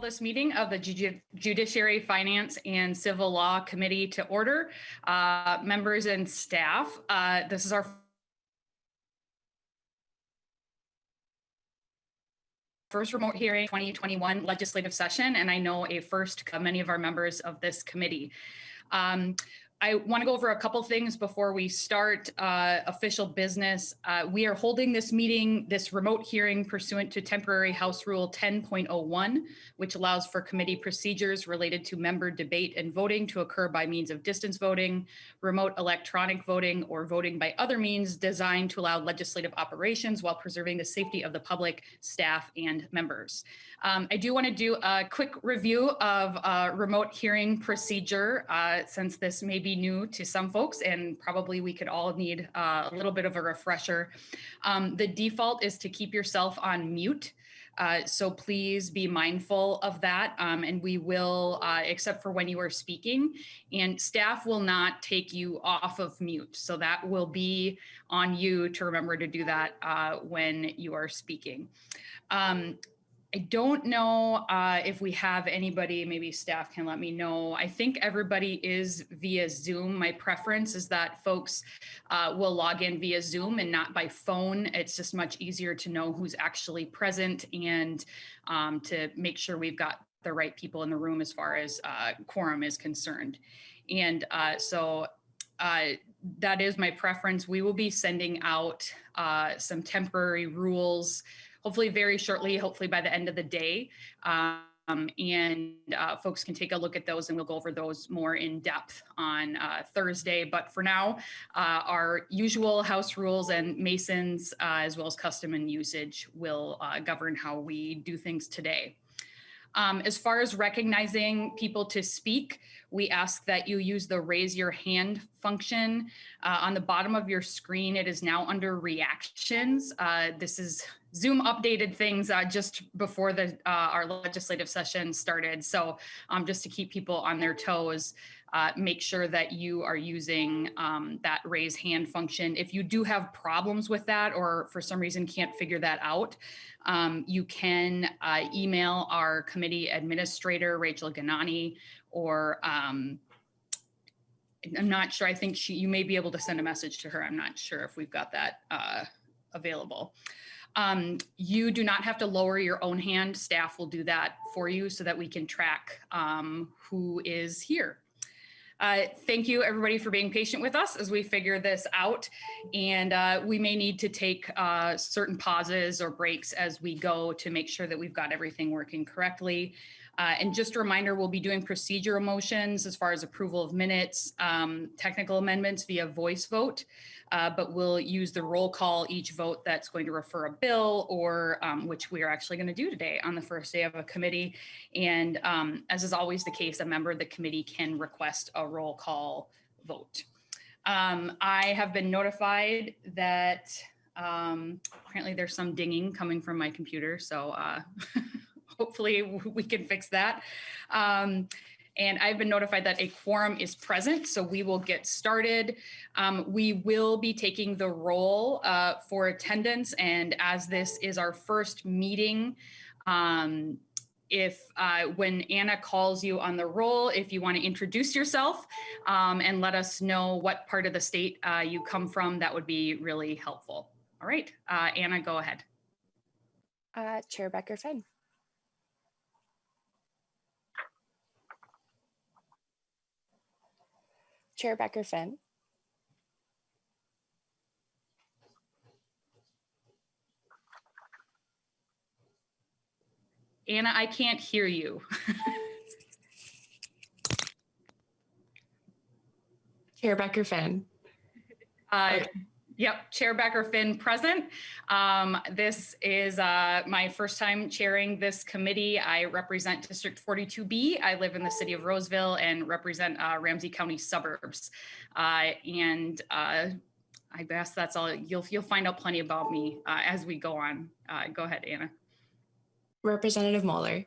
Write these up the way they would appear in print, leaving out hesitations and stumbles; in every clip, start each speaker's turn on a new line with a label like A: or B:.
A: Call this meeting of the Judiciary, Finance, and Civil Law Committee to order. Members and staff, this is our first remote hearing 2021 legislative session, and I know a first to many of our members of this committee. I want to go over a couple things before we start official business. We are holding this meeting, this remote hearing pursuant to temporary House Rule 10.01, which allows for committee procedures related to member debate and voting to occur by means of distance voting, remote electronic voting, or voting by other means designed to allow legislative operations while preserving the safety of the public, staff, and members. I do want to do a quick review of remote hearing procedure since this may be new to some folks and probably we could all need a little bit of a refresher. The default is to keep yourself on mute. So please be mindful of that. And we will, except for when you are speaking, and staff will not take you off of mute. So that will be on you to remember to do that when you are speaking. I don't know if we have anybody, maybe staff can let me know. I think everybody is via Zoom. My preference is that folks will log in via Zoom and not by phone. It's just much easier to know who's actually present and to make sure we've got the right people in the room as far as quorum is concerned. And so that is my preference. We will be sending out some temporary rules hopefully very shortly, hopefully by the end of the day. And folks can take a look at those and we'll go over those more in depth on Thursday. But for now, our usual house rules and Masons, as well as custom and usage will govern how we do things today. As far as recognizing people to speak, we ask that you use the raise your hand function. On the bottom of your screen, it is now under reactions. This is Zoom updated things just before our legislative session started. So just to keep people on their toes, make sure that you are using that raise hand function. If you do have problems with that or for some reason can't figure that out, you can email our committee administrator, Rachel Ganani, or I'm not sure, I think you may be able to send a message to her. I'm not sure if we've got that available. You do not have to lower your own hand. Staff will do that for you so that we can track who is here. Thank you everybody for being patient with us as we figure this out. And we may need to take certain pauses or breaks as we go to make sure that we've got everything working correctly. And just a reminder, we'll be doing procedural motions as far as approval of minutes, technical amendments via voice vote, but we'll use the roll call each vote that's going to refer a bill or which we are actually going to do today on the first day of a committee. And as is always the case, a member of the committee can request a roll call vote. I have been notified that apparently there's some dinging coming from my computer, so hopefully we can fix that. And I've been notified that a quorum is present, so we will get started. We will be taking the roll for attendance, and as this is our first meeting, when Anna calls you on the roll, if you want to introduce yourself and let us know what part of the state you come from, that would be really helpful. All right, Anna, go ahead.
B: Chair Becker-Finn. Chair Becker-Finn.
A: Anna, I can't hear you.
B: Chair Becker-Finn.
A: Okay. Yep, Chair Becker-Finn present. This is my first time chairing this committee. I represent District 42B. I live in the city of Roseville and represent Ramsey County suburbs. I guess that's all. You'll find out plenty about me as we go on. Go ahead, Anna.
B: Representative Moeller.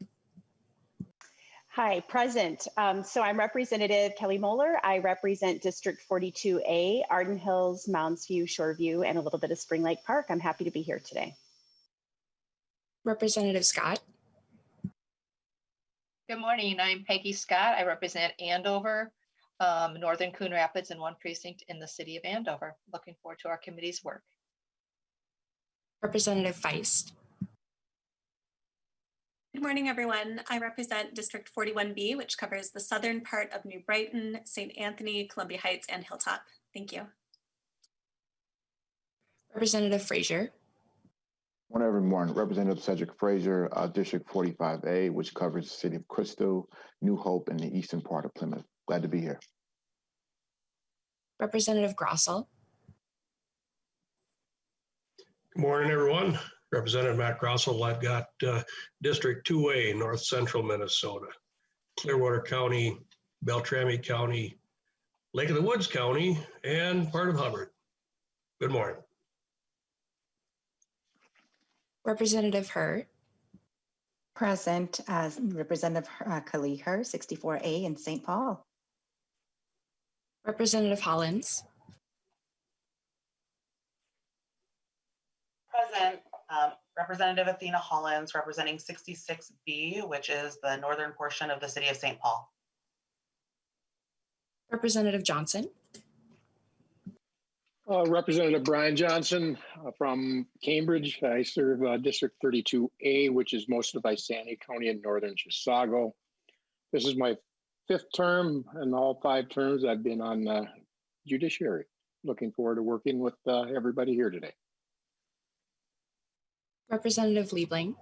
C: Hi, present. So I'm Representative Kelly Moeller. I represent District 42A, Arden Hills, Mounds View, Shoreview, and a little bit of Spring Lake Park. I'm happy to be here today.
B: Representative Scott.
D: Good morning. I'm Peggy Scott. I represent Andover, Northern Coon Rapids, and 1 precinct in the city of Andover. Looking forward to our committee's work.
B: Representative Feist.
E: Good morning, everyone. I represent District 41B, which covers the southern part of New Brighton, St. Anthony, Columbia Heights, and Hilltop. Thank you.
B: Representative Frazier.
F: Morning, everyone. Representative Cedric Frazier, District 45A, which covers the city of Crystal, New Hope, and the eastern part of Plymouth. Glad to be here.
B: Representative Grossell.
G: Good morning, everyone. Representative Matt Grossell. I've got District 2A, North Central Minnesota, Clearwater County, Beltrami County, Lake of the Woods County, and part of Hubbard. Good morning.
B: Representative Herr.
H: Present as Representative Kali Herr, 64A in St. Paul.
B: Representative Hollins.
I: Present, Representative Athena Hollins, representing 66B, which is the northern portion of the city of St. Paul.
B: Representative Johnson.
J: Representative Brian Johnson from Cambridge. I serve District 32A, which is most of Isani County in northern Chisago. This is my 5th term, and all 5 terms I've been on Judiciary. Looking forward to working with everybody here today.
B: Representative Liebling.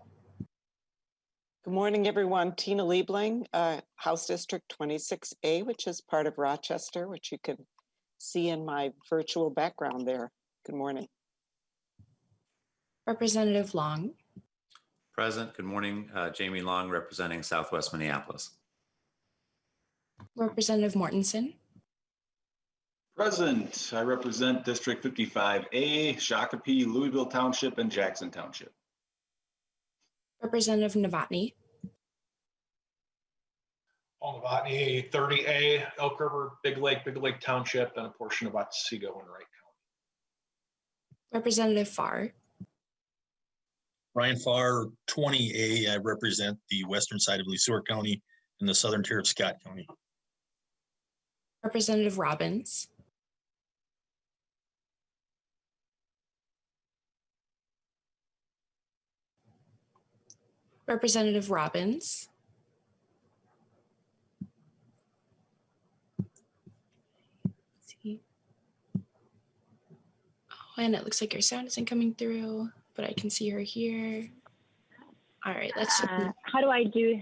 K: Good morning, everyone. Tina Liebling, House District 26A, which is part of Rochester, which you can see in my virtual background there. Good morning.
B: Representative Long.
L: Present. Good morning. Jamie Long, representing Southwest Minneapolis.
B: Representative Mortensen.
M: Present. I represent District 55A, Shakopee, Louisville Township, and Jackson Township.
B: Representative Novotny.
N: Paul Novotny, 30A, Elk River, Big Lake Township, and a portion of Otsego and Wright County.
B: Representative Farr.
O: Ryan Farr, 20A. I represent the western side of Lesueur County and the southern tier of Scott County.
B: Representative Robbins. Representative Robbins. And it looks like your sound isn't coming through, but I can see her here. All right, let's.
C: How do I do?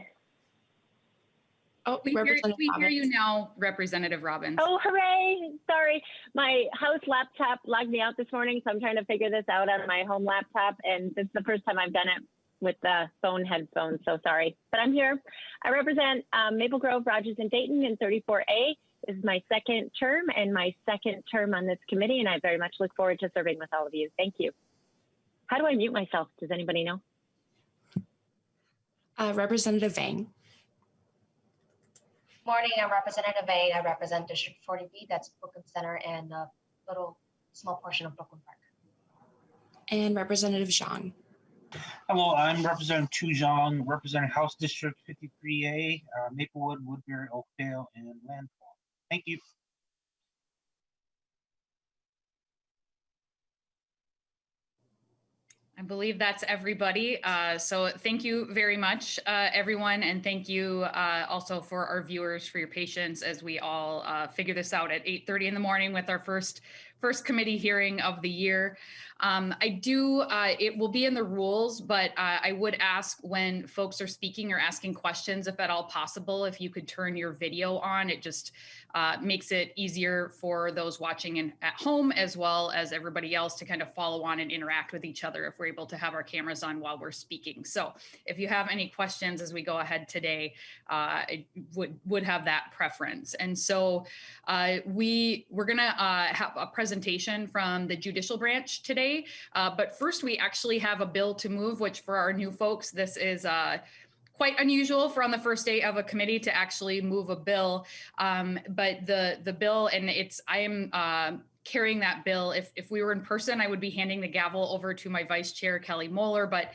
B: Oh,
A: we hear you now, Representative Robbins.
C: Oh, hooray! Sorry, my house laptop logged me out this morning, so I'm trying to figure this out on my home laptop, and this is the first time I've done it with the phone headphones, so sorry. But I'm here. I represent Maple Grove, Rogers, and Dayton in 34A. This is my 2nd term and my 2nd term on this committee, and I very much look forward to serving with all of you. Thank you. How do I mute myself? Does anybody know?
B: Representative Vang.
P: Morning, I'm Representative Vang. I represent District 40B, that's Brooklyn Center and a small portion of Brooklyn Park.
B: And Representative Zhang.
Q: Hello, I'm Representative Tu Zhang, representing House District 53A, Maplewood, Woodbury, Oakdale, and Landfall. Thank you.
A: I believe that's everybody. So thank you very much, everyone. And thank you also for our viewers for your patience as we all figure this out at 8:30 in the morning with our first committee hearing of the year. It will be in the rules, but I would ask when folks are speaking or asking questions, if at all possible, if you could turn your video on. It just makes it easier for those watching at home as well as everybody else to kind of follow on and interact with each other if we're able to have our cameras on while we're speaking. So if you have any questions as we go ahead today, I would have that preference. And so we're gonna have a presentation from the Judicial Branch today. But first we actually have a bill to move, which for our new folks, this is quite unusual for on the first day of a committee to actually move a bill. But the bill, and I am carrying that bill. If we were in person, I would be handing the gavel over to my vice chair, Kelly Moeller, but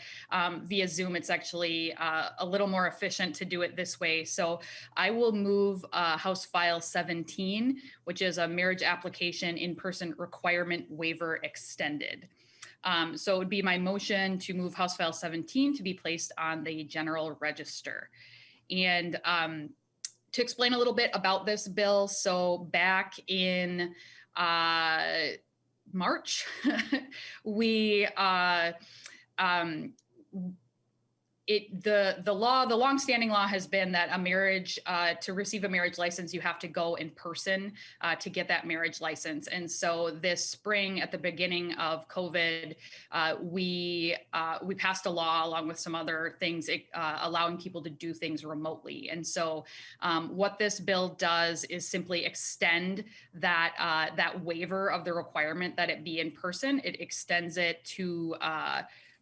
A: via Zoom, it's actually a little more efficient to do it this way. So I will move House File 17, which is a marriage application in-person requirement waiver extended. So it would be my motion to move House File 17 to be placed on the general register. And to explain a little bit about this bill, so back in March, we the longstanding law has been that a marriage, to receive a marriage license, you have to go in person to get that marriage license. And so this spring, at the beginning of COVID, we passed a law along with some other things, allowing people to do things remotely. And so what this bill does is simply extend that waiver of the requirement that it be in person. It extends it to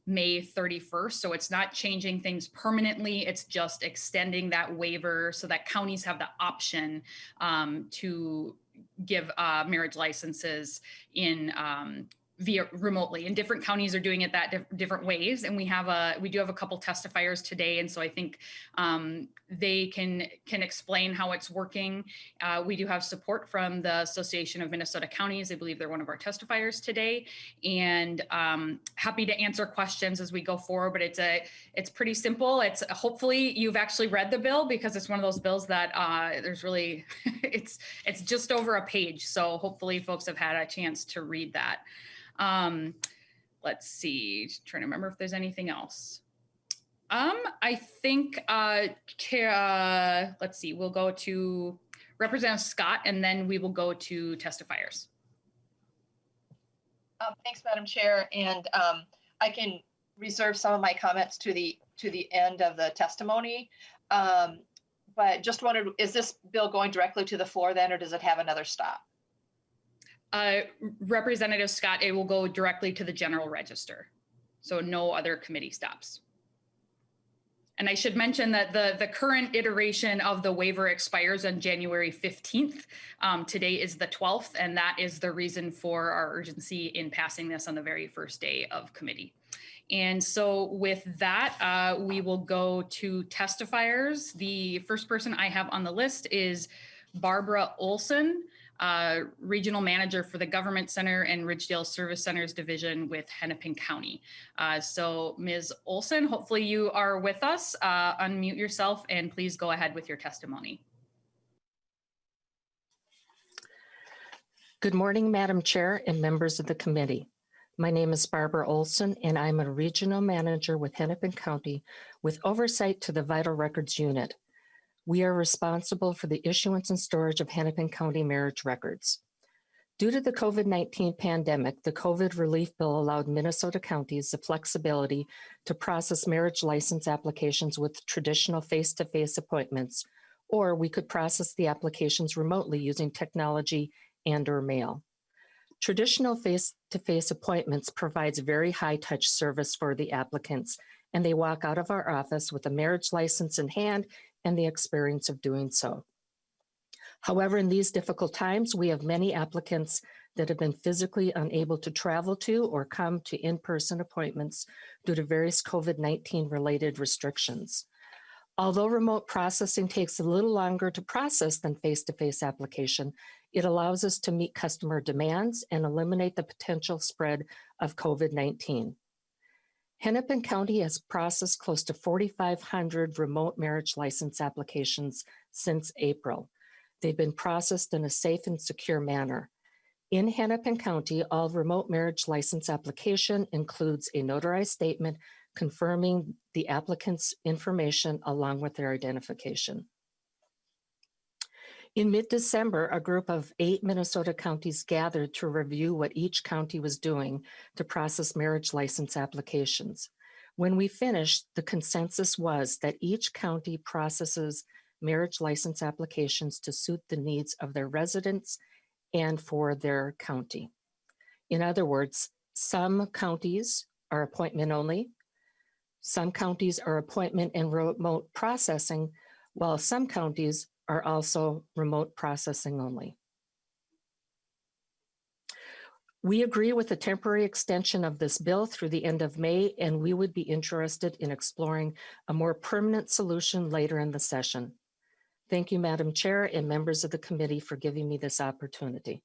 A: May 31st. So it's not changing things permanently. It's just extending that waiver so that counties have the option to give marriage licenses in via remotely, and different counties are doing it that different ways. And we do have a couple testifiers today. And so I think they can explain how it's working. We do have support from the Association of Minnesota Counties. I believe they're one of our testifiers today, and happy to answer questions as we go forward. But it's pretty simple. It's hopefully you've actually read the bill, because it's one of those bills that there's really, it's just over a page. So hopefully folks have had a chance to read that. Let's see, trying to remember if there's anything else. I think, let's see, we'll go to Representative Scott, and then we will go to testifiers.
D: Thanks, Madam Chair. And I can reserve some of my comments to the end of the testimony. But just wondered, is this bill going directly to the floor then, or does it have another stop?
A: Representative Scott, it will go directly to the general register. So no other committee stops. And I should mention that the current iteration of the waiver expires on January 15th. Today is the 12th, and that is the reason for our urgency in passing this on the very first day of committee. And so with that, we will go to testifiers. The first person I have on the list is Barbara Olson, Regional Manager for the Government Center and Ridgedale Service Centers Division with Hennepin County. So Ms. Olson, hopefully you are with us. Unmute yourself and please go ahead with your testimony.
R: Good morning, Madam Chair and members of the committee. My name is Barbara Olson, and I'm a Regional Manager with Hennepin County with oversight to the Vital Records Unit. We are responsible for the issuance and storage of Hennepin County marriage records. Due to the COVID-19 pandemic, the COVID relief bill allowed Minnesota counties the flexibility to process marriage license applications with traditional face-to-face appointments, or we could process the applications remotely using technology and/or mail. Traditional face-to-face appointments provides very high-touch service for the applicants, and they walk out of our office with a marriage license in hand and the experience of doing so. However, in these difficult times, we have many applicants that have been physically unable to travel to or come to in-person appointments due to various COVID-19 related restrictions. Although remote processing takes a little longer to process than face-to-face application, it allows us to meet customer demands and eliminate the potential spread of COVID-19. Hennepin County has processed close to 4,500 remote marriage license applications since April. They've been processed in a safe and secure manner. In Hennepin County, all remote marriage license application includes a notarized statement confirming the applicant's information along with their identification. In mid-December, a group of 8 Minnesota counties gathered to review what each county was doing to process marriage license applications. When we finished, the consensus was that each county processes marriage license applications to suit the needs of their residents and for their county. In other words, some counties are appointment only, some counties are appointment and remote processing, while some counties are also remote processing only. We agree with the temporary extension of this bill through the end of May, and we would be interested in exploring a more permanent solution later in the session. Thank you, Madam Chair and members of the committee for giving me this opportunity.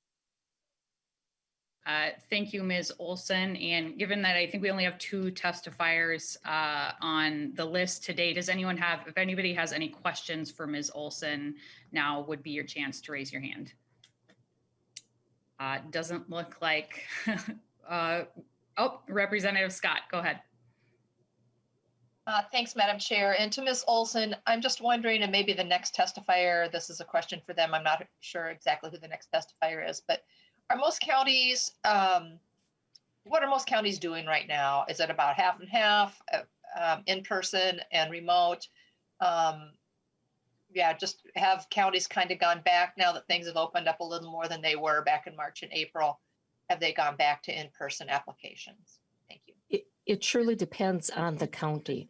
A: Thank you, Ms. Olson. And given that I think we only have 2 testifiers on the list today, does anyone have, if anybody has any questions for Ms. Olson, now would be your chance to raise your hand. Doesn't look like, oh, Representative Scott, go ahead.
D: Thanks, Madam Chair. And to Ms. Olson, I'm just wondering, and maybe the next testifier, this is a question for them. I'm not sure exactly who the next testifier is, but are most counties, what are most counties doing right now? Is it about half and half, in person and remote? Yeah, just have counties kind of gone back now that things have opened up a little more than they were back in March and April? Have they gone back to in-person applications? Thank you.
R: It truly depends on the county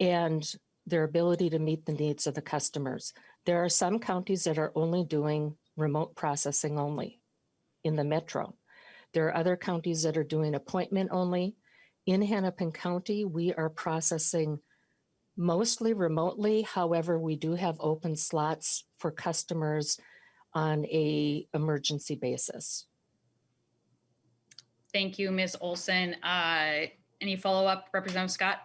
R: and their ability to meet the needs of the customers. There are some counties that are only doing remote processing only in the metro. There are other counties that are doing appointment only. In Hennepin County, we are processing mostly remotely. However, we do have open slots for customers on an emergency basis.
A: Thank you, Ms. Olson. Any follow-up, Representative Scott?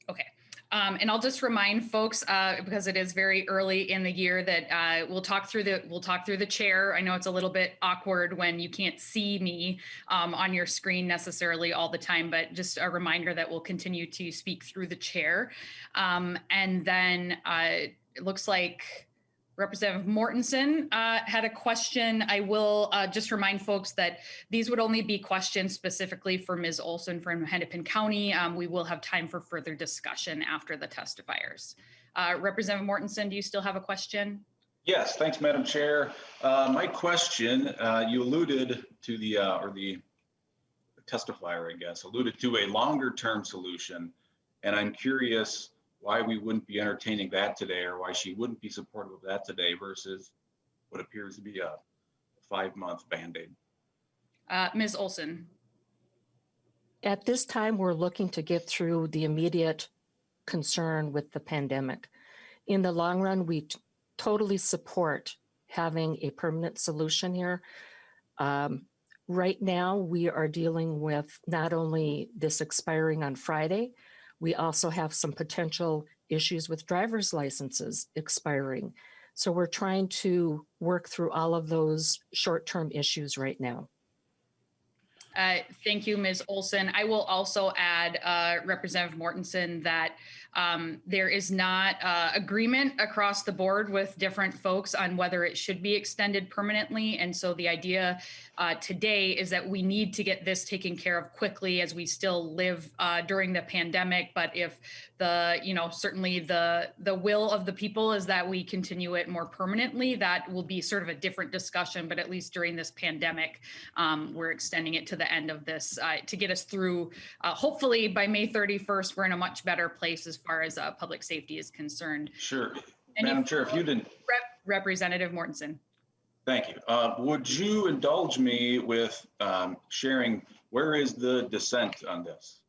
A: Okay. And I'll just remind folks, because it is very early in the year, that we'll talk through the chair. I know it's a little bit awkward when you can't see me on your screen necessarily all the time, but just a reminder that we'll continue to speak through the chair. And then it looks like Representative Mortensen had a question. I will just remind folks that these would only be questions specifically for Ms. Olson from Hennepin County. We will have time for further discussion after the testifiers. Representative Mortensen, do you still have a question?
M: Yes, thanks, Madam Chair. My question, you alluded to the testifier, I guess, alluded to a longer term solution. And I'm curious why we wouldn't be entertaining that today, or why she wouldn't be supportive of that today versus what appears to be a 5-month Band-Aid.
A: Ms. Olson.
R: At this time, we're looking to get through the immediate concern with the pandemic. In the long run, we totally support having a permanent solution here. Right now, we are dealing with not only this expiring on Friday, we also have some potential issues with driver's licenses expiring. So we're trying to work through all of those short-term issues right now.
A: Thank you, Ms. Olson. I will also add, Representative Mortensen, that there is not agreement across the board with different folks on whether it should be extended permanently. And so the idea today is that we need to get this taken care of quickly as we still live during the pandemic. But if certainly the will of the people is that we continue it more permanently, that will be sort of a different discussion. But at least during this pandemic, we're extending it to the end of this to get us through. Hopefully by May 31st, we're in a much better place as far as public safety is concerned.
M: Sure. Madam Chair, if you didn't.
A: Representative Mortensen.
M: Thank you. Would you indulge me with sharing where is the dissent on this?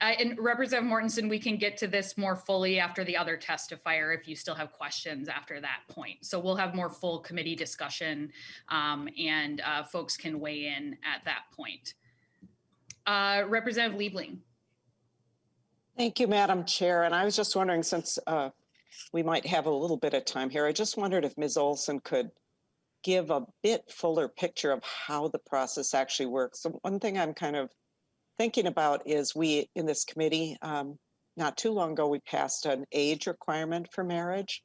A: And Representative Mortensen, we can get to this more fully after the other testifier if you still have questions after that point. So we'll have more full committee discussion and folks can weigh in at that point. Representative Liebling.
K: Thank you, Madam Chair. And I was just wondering, since we might have a little bit of time here, I just wondered if Ms. Olson could give a bit fuller picture of how the process actually works. So one thing I'm kind of thinking about is we, in this committee, not too long ago, we passed an age requirement for marriage.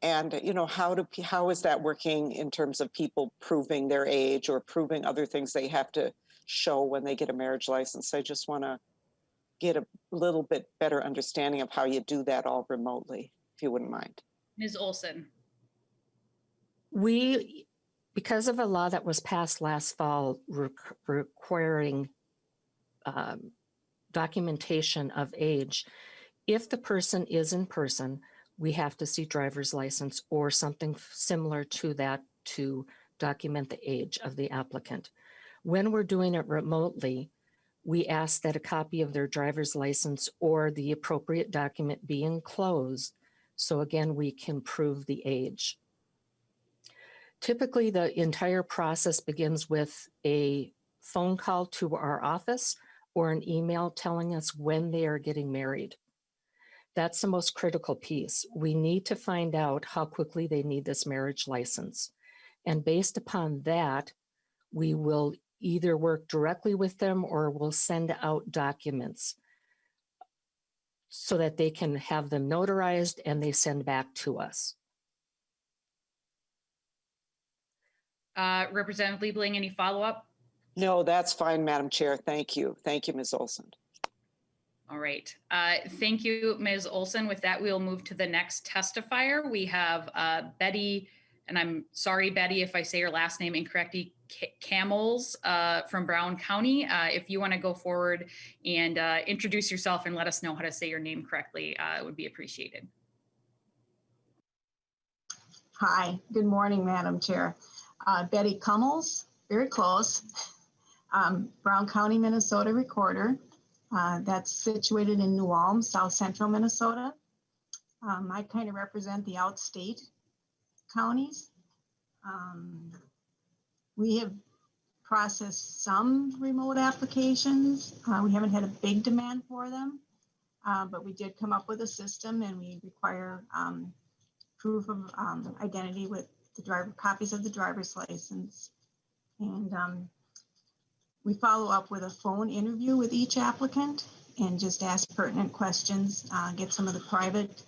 K: And, how is that working in terms of people proving their age or proving other things they have to show when they get a marriage license? I just want to get a little bit better understanding of how you do that all remotely, if you wouldn't mind.
A: Ms. Olson.
R: Because of a law that was passed last fall requiring documentation of age, if the person is in person, we have to see driver's license or something similar to that to document the age of the applicant. When we're doing it remotely, we ask that a copy of their driver's license or the appropriate document be enclosed. So again, we can prove the age. Typically, the entire process begins with a phone call to our office or an email telling us when they are getting married. That's the most critical piece. We need to find out how quickly they need this marriage license. And based upon that, we will either work directly with them or we'll send out documents so that they can have them notarized and they send back to us.
A: Representative Liebling, any follow-up?
K: No, that's fine, Madam Chair. Thank you. Thank you, Ms. Olson.
A: All right. Thank you, Ms. Olson. With that, we'll move to the next testifier. We have Betty, and I'm sorry, Betty, if I say your last name incorrectly, Camels from Brown County. If you want to go forward and introduce yourself and let us know how to say your name correctly, it would be appreciated.
S: Hi, good morning, Madam Chair. Betty Cummels, very close. Brown County, Minnesota Recorder. That's situated in New Ulm, South Central Minnesota. I kind of represent the outstate counties. We have processed some remote applications. We haven't had a big demand for them, but we did come up with a system, and we require proof of identity with the copies of the driver's license. And we follow up with a phone interview with each applicant and just ask pertinent questions, get some of the private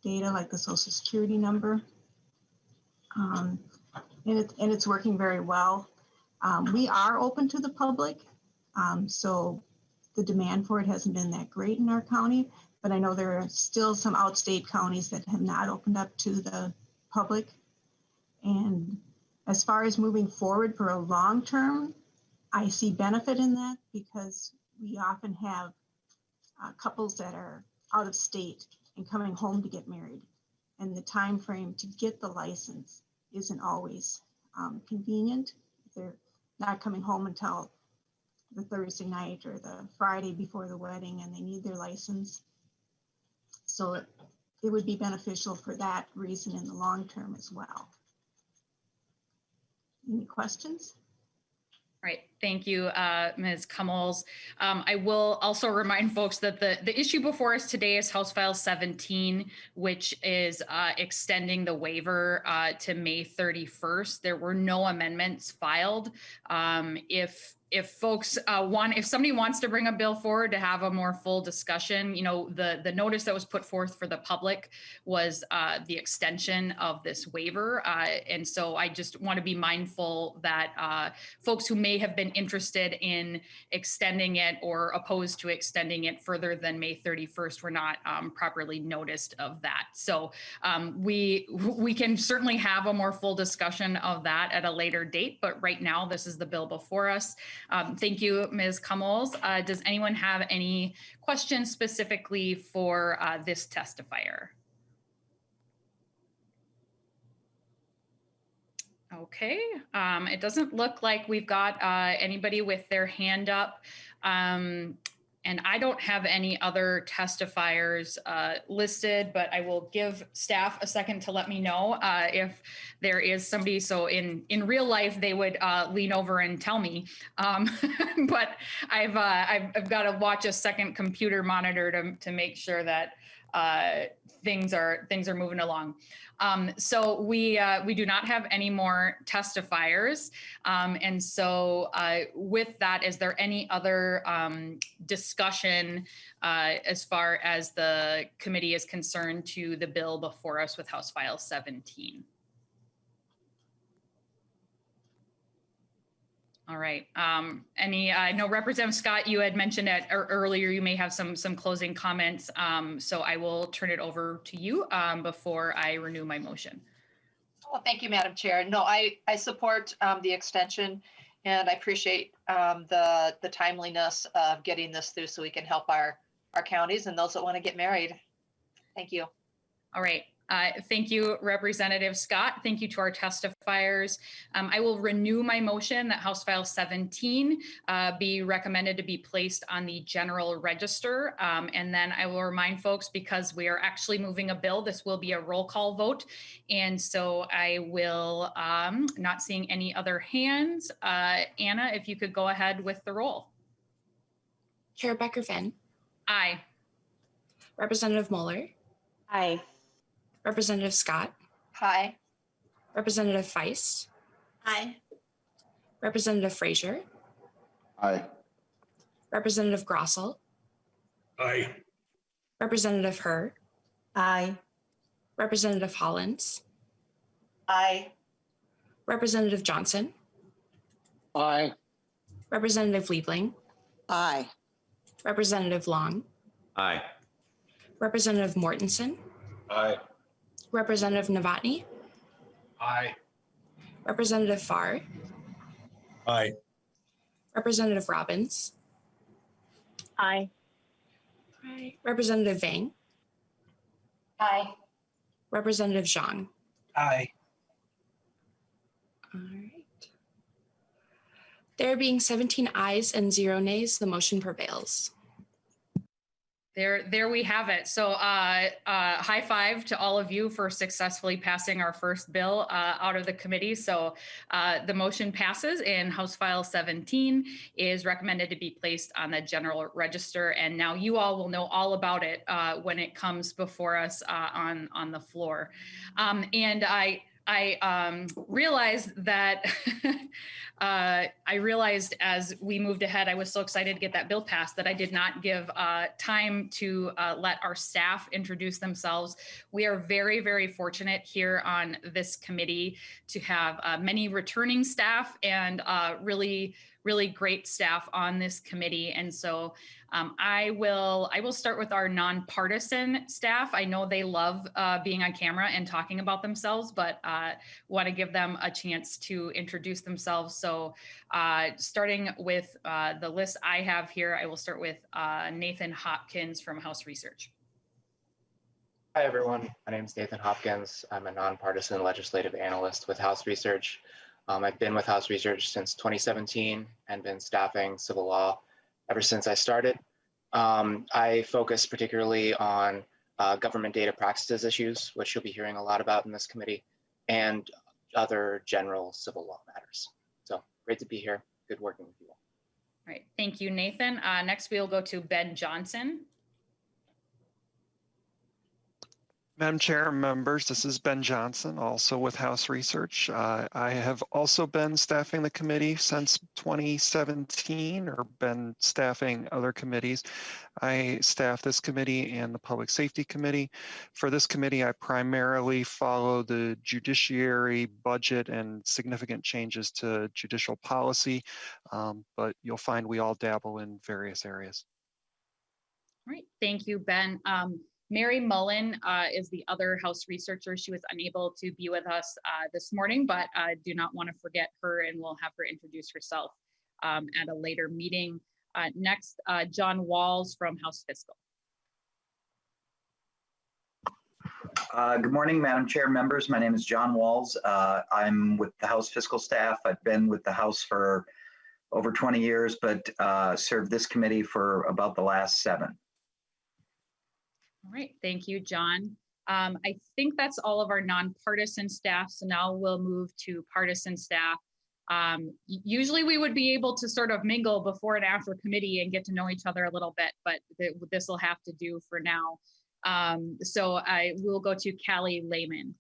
S: data like the social security number. And it's working very well. We are open to the public, so the demand for it hasn't been that great in our county, but I know there are still some outstate counties that have not opened up to the public. And as far as moving forward for a long term, I see benefit in that because we often have couples that are out of state and coming home to get married. And the time frame to get the license isn't always convenient. They're not coming home until the Thursday night or the Friday before the wedding, and they need their license. So it would be beneficial for that reason in the long term as well. Any questions?
A: All right, thank you, Ms. Cummels. I will also remind folks that the issue before us today is House File 17, which is extending the waiver to May 31st. There were no amendments filed. If folks if somebody wants to bring a bill forward to have a more full discussion, you know, the notice that was put forth for the public was the extension of this waiver. And so I just want to be mindful that folks who may have been interested in extending it or opposed to extending it further than May 31st were not properly noticed of that. So we can certainly have a more full discussion of that at a later date, but right now this is the bill before us. Thank you, Ms. Cummels. Does anyone have any questions specifically for this testifier? Okay, it doesn't look like we've got anybody with their hand up. And I don't have any other testifiers listed, but I will give staff a second to let me know if there is somebody. So in real life, they would lean over and tell me. But I've got to watch a second computer monitor to make sure that things are moving along. So we do not have any more testifiers. And so with that, is there any other discussion as far as the committee is concerned to the bill before us with House File 17? All right. I know Representative Scott, you had mentioned that earlier, you may have some closing comments. So I will turn it over to you before I renew my motion.
D: Well, thank you, Madam Chair. No, I support the extension, and I appreciate the timeliness of getting this through so we can help our counties and those that want to get married. Thank you.
A: All right. Thank you, Representative Scott. Thank you to our testifiers. I will renew my motion that House File 17 be recommended to be placed on the general register. And then I will remind folks, because we are actually moving a bill, this will be a roll call vote. And so I will, not seeing any other hands. Anna, if you could go ahead with the roll.
B: Chair Becker-Finn.
A: Aye.
B: Representative Mueller.
H: Aye.
B: Representative Scott.
D: Hi.
B: Representative Feist.
E: Aye.
B: Representative Frazier.
F: Aye.
B: Representative Grossell.
G: Aye.
B: Representative Herr.
H: Aye.
B: Representative Hollins.
I: Aye.
B: Representative Johnson.
J: Aye.
B: Representative Liebling.
K: Aye.
B: Representative Long.
L: Aye.
B: Representative Mortensen.
M: Aye.
B: Representative Novotny.
N: Aye.
B: Representative Farr.
O: Aye.
B: Representative Robbins.
C: Aye.
B: Representative Vang.
P: Aye.
B: Representative Zhang.
Q: Aye.
B: All right. There being 17 ayes and 0 nays, the motion prevails.
A: There we have it. So high five to all of you for successfully passing our first bill out of the committee. So the motion passes and House File 17 is recommended to be placed on the general register. And now you all will know all about it when it comes before us on the floor. And I realized that I realized as we moved ahead, I was so excited to get that bill passed that I did not give time to let our staff introduce themselves. We are very, very fortunate here on this committee to have many returning staff and really great staff on this committee. And so I will start with our nonpartisan staff. I know they love being on camera and talking about themselves, but want to give them a chance to introduce themselves. So starting with the list I have here, I will start with Nathan Hopkins from House Research.
T: Hi, everyone. My name is Nathan Hopkins. I'm a nonpartisan legislative analyst with House Research. I've been with House Research since 2017 and been staffing civil law ever since I started. I focus particularly on government data practices issues, which you'll be hearing a lot about in this committee, and other general civil law matters. So great to be here. Good working with you all.
A: All right, thank you, Nathan. Next, we'll go to Ben Johnson.
U: Madam Chair, members, this is Ben Johnson, also with House Research. I have also been staffing the committee since 2017, or been staffing other committees. I staff this committee and the Public Safety Committee. For this committee, I primarily follow the judiciary budget and significant changes to judicial policy, but you'll find we all dabble in various areas.
A: All right, thank you, Ben. Mary Mullen is the other House researcher. She was unable to be with us this morning, but I do not want to forget her, and we'll have her introduce herself at a later meeting. Next, John Walls from House Fiscal.
V: Good morning, Madam Chair, members. My name is John Walls. I'm with the House Fiscal staff. I've been with the House for over 20 years, but served this committee for about the last 7.
A: All right, thank you, John. I think that's all of our nonpartisan staff. So now we'll move to partisan staff. Usually we would be able to sort of mingle before and after committee and get to know each other a little bit, but this will have to do for now. So I will go to Callie Lehman.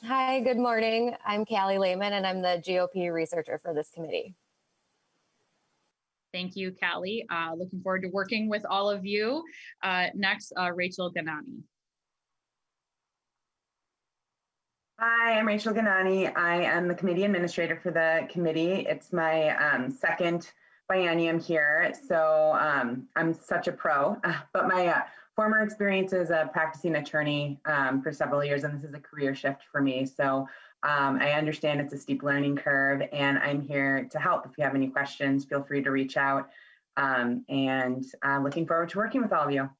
W: Hi, good morning. I'm Callie Lehman, and I'm the GOP researcher for this committee.
A: Thank you, Callie. Looking forward to working with all of you. Next, Rachel Ganani.
X: Hi, I'm Rachel Ganani. I am the committee administrator for the committee. It's my second biennium here, so I'm such a pro, but my former experience as a practicing attorney for several years, and this is a career shift for me. So I understand it's a steep learning curve, and I'm here to help. If you have any questions, feel free to reach out, and looking forward to working with all of you.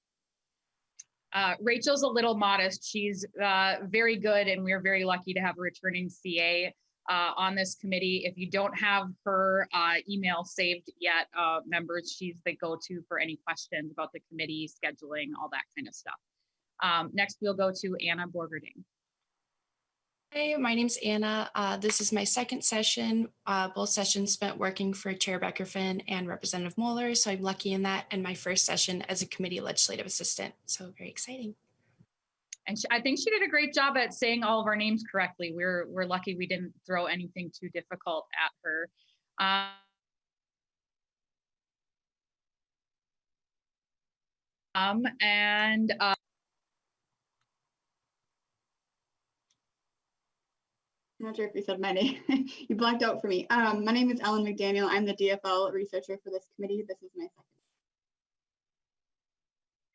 A: Rachel's a little modest. She's very good, and we're very lucky to have a returning CA on this committee. If you don't have her email saved yet, members, she's the go-to for any questions about the committee, scheduling, all that kind of stuff. Next, we'll go to Anna Borgerding.
B: Hi, my name's Anna. This is my second session. Both sessions spent working for Chair Becker-Finn and Representative Moeller, so I'm lucky in that, and my first session as a committee legislative assistant, so very exciting.
A: And I think she did a great job at saying all of our names correctly. We're lucky we didn't throw anything too difficult at her.
D: I'm not sure if you said my name. You blacked out for me. My name is Ellen McDaniel. I'm the DFL researcher for this committee. This is my second.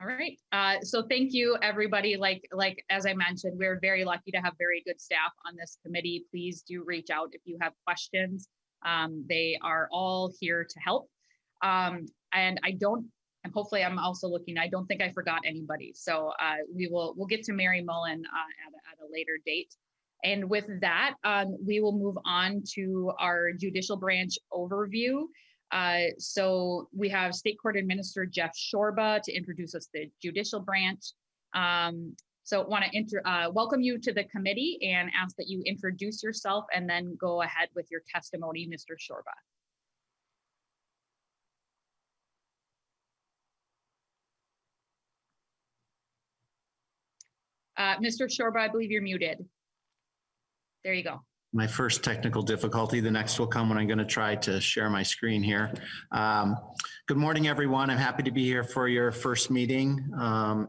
A: All right. So thank you, everybody. Like as I mentioned, we're very lucky to have very good staff on this committee. Please do reach out if you have questions. They are all here to help. And hopefully I'm also looking, I don't think I forgot anybody. So we'll get to Mary Mullen at a later date. And with that, we will move on to our judicial branch overview. So we have State Court Administrator Jeff Shorba to introduce us to the judicial branch. So want to welcome you to the committee and ask that you introduce yourself and then go ahead with your testimony, Mr. Shorba. Mr. Shorba, I believe you're muted. There you go.
E: My first technical difficulty. The next will come when I'm going to try to share my screen here. Good morning, everyone. I'm happy to be here for your first meeting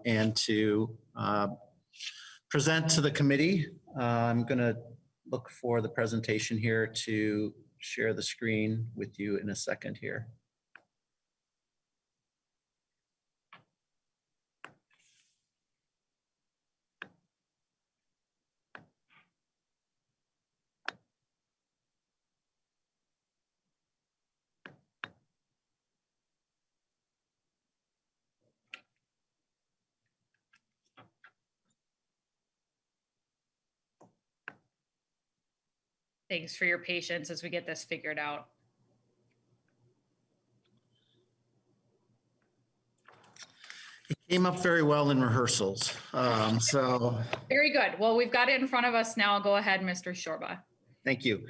E: and to present to the committee. I'm going to look for the presentation here to share the screen with you in a second here.
A: Thanks for your patience as we get this figured out.
E: It came up very well in rehearsals.
A: Very good. Well, we've got it in front of us now. Go ahead, Mr. Shorba.
E: Thank you.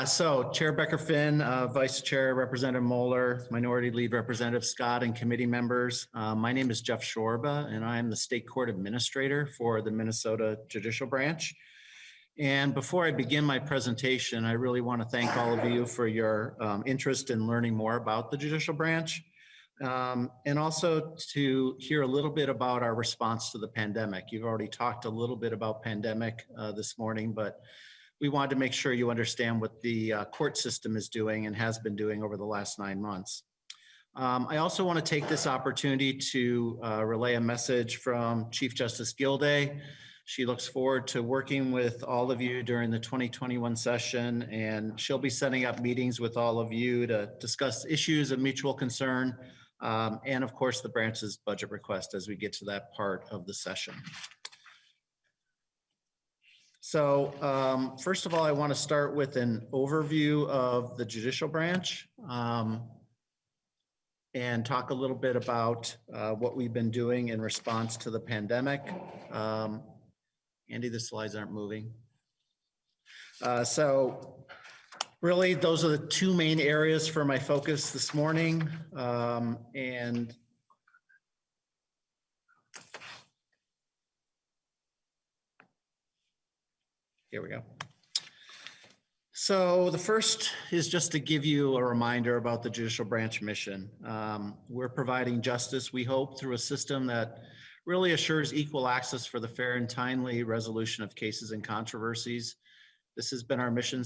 E: So Chair Becker-Finn, Vice Chair Representative Moeller, Minority Lead Representative Scott, and committee members. My name is Jeff Shorba, and I am the State Court Administrator for the Minnesota Judicial Branch. And before I begin my presentation, I really want to thank all of you for your interest in learning more about the judicial branch, and also to hear a little bit about our response to the pandemic. You've already talked a little bit about pandemic this morning, but we wanted to make sure you understand what the court system is doing and has been doing over the last 9 months. I also want to take this opportunity to relay a message from Chief Justice Gilday. She looks forward to working with all of you during the 2021 session, and she'll be setting up meetings with all of you to discuss issues of mutual concern, and of course the branch's budget request as we get to that part of the session. So first of all, I want to start with an overview of the judicial branch and talk a little bit about what we've been doing in response to the pandemic. Andy, the slides aren't moving. So really, those are the two main areas for my focus this morning. And here we go. So the first is just to give you a reminder about the judicial branch mission. We're providing justice, we hope, through a system that really assures equal access for the fair and timely resolution of cases and controversies. This has been our mission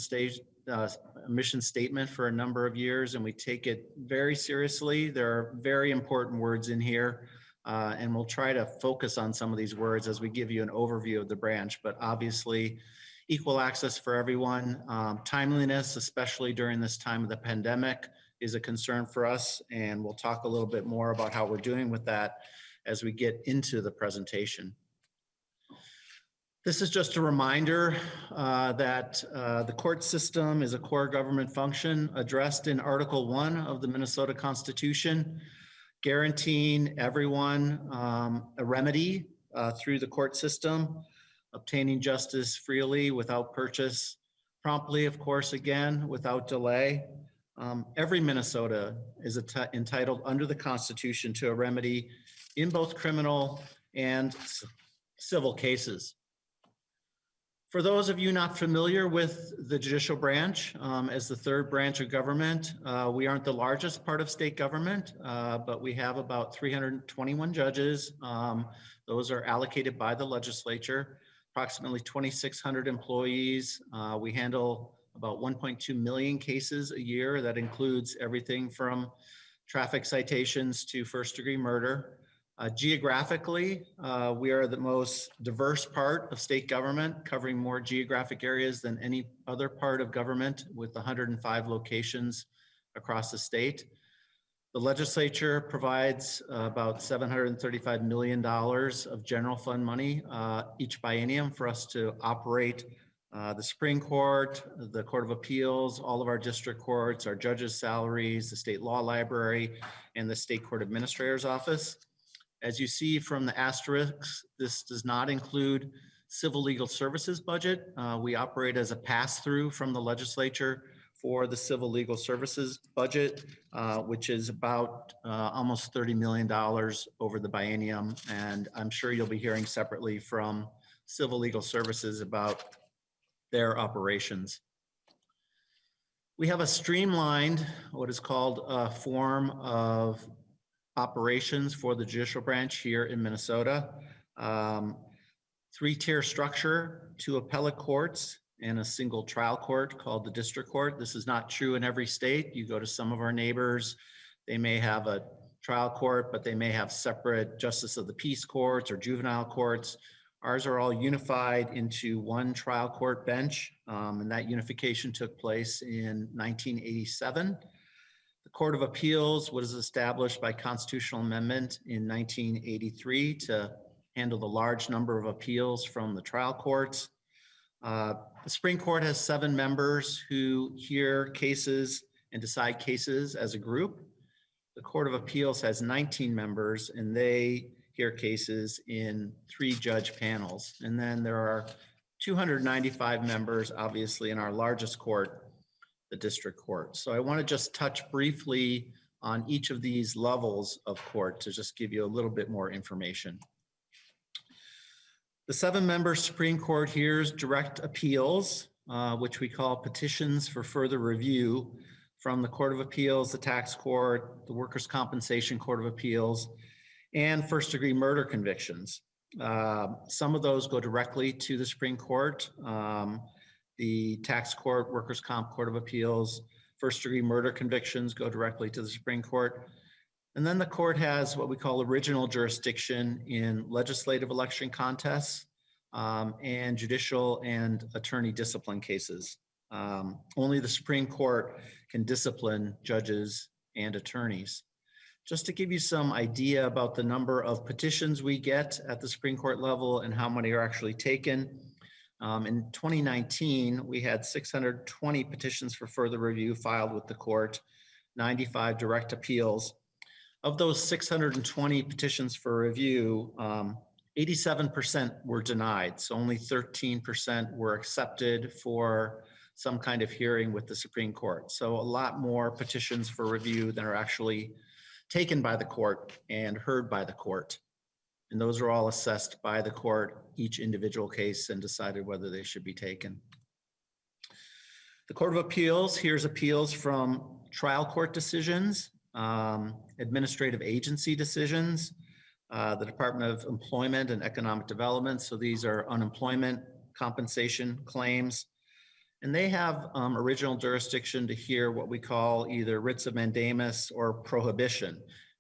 E: statement for a number of years, and we take it very seriously. There are very important words in here, and we'll try to focus on some of these words as we give you an overview of the branch. But obviously, equal access for everyone, timeliness, especially during this time of the pandemic, is a concern for us, and we'll talk a little bit more about how we're doing with that. as we get into the presentation. This is just a reminder that the court system is a core government function addressed in Article 1 of the Minnesota Constitution, guaranteeing everyone a remedy through the court system, obtaining justice freely without purchase, promptly, of course, again, without delay. Every Minnesota is entitled under the Constitution to a remedy in both criminal and civil cases. For those of you not familiar with the judicial branch, as the third branch of government, we aren't the largest part of state government, but we have about 321 judges. Those are allocated by the legislature, approximately 2,600 employees. We handle about 1.2 million cases a year. That includes everything from traffic citations to first-degree murder. Geographically, we are the most diverse part of state government, covering more geographic areas than any other part of government, with 105 locations across the state. The legislature provides about $735 million of general fund money each biennium for us to operate the Supreme Court, the Court of Appeals, all of our district courts, our judges' salaries, the state law library, and the state court administrator's office. As you see from the asterisks, this does not include civil legal services budget. We operate as a pass-through from the legislature for the civil legal services budget, which is about almost $30 million over the biennium. And I'm sure you'll be hearing separately from civil legal services about their operations. We have a streamlined, what is called a form of operations for the judicial branch here in Minnesota. Three-tier structure, 2 appellate courts and a single trial court called the district court. This is not true in every state. You go to some of our neighbors, they may have a trial court, but they may have separate justice of the peace courts or juvenile courts. Ours are all unified into one trial court bench, and that unification took place in 1987. The Court of Appeals was established by constitutional amendment in 1983 to handle the large number of appeals from the trial courts. The Supreme Court has 7 members who hear cases and decide cases as a group. The Court of Appeals has 19 members, and they hear cases in 3 judge panels. And then there are 295 members, obviously, in our largest court, the district court. So I want to just touch briefly on each of these levels of court to just give you a little bit more information. The 7-member Supreme Court hears direct appeals, which we call petitions for further review, from the Court of Appeals, the Tax Court, the Workers' Compensation Court of Appeals, and first-degree murder convictions. Some of those go directly to the Supreme Court. The Tax Court, Workers' Comp Court of Appeals, first-degree murder convictions go directly to the Supreme Court. And then the court has what we call original jurisdiction in legislative election contests and judicial and attorney discipline cases. Only the Supreme Court can discipline judges and attorneys. Just to give you some idea about the number of petitions we get at the Supreme Court level and how many are actually taken, in 2019, we had 620 petitions for further review filed with the court, 95 direct appeals. Of those 620 petitions for review, 87% were denied. So only 13% were accepted for some kind of hearing with the Supreme Court. So a lot more petitions for review than are actually taken by the court and heard by the court. And those are all assessed by the court, each individual case, and decided whether they should be taken. The Court of Appeals hears appeals from trial court decisions, administrative agency decisions, the Department of Employment and Economic Development. So these are unemployment compensation claims. And they have original jurisdiction to hear what we call either writs of mandamus or prohibition.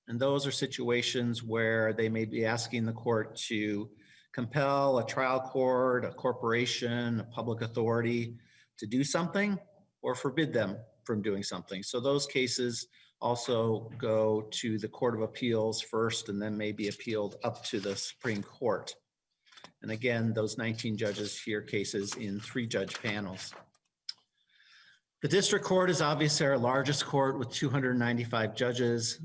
E: And those are situations where they may be asking the court to compel a trial court, a corporation, a public authority to do something or forbid them from doing something. So those cases also go to the Court of Appeals first and then may be appealed up to the Supreme Court. And again, those 19 judges hear cases in 3-judge panels. The district court is obviously our largest court with 295 judges.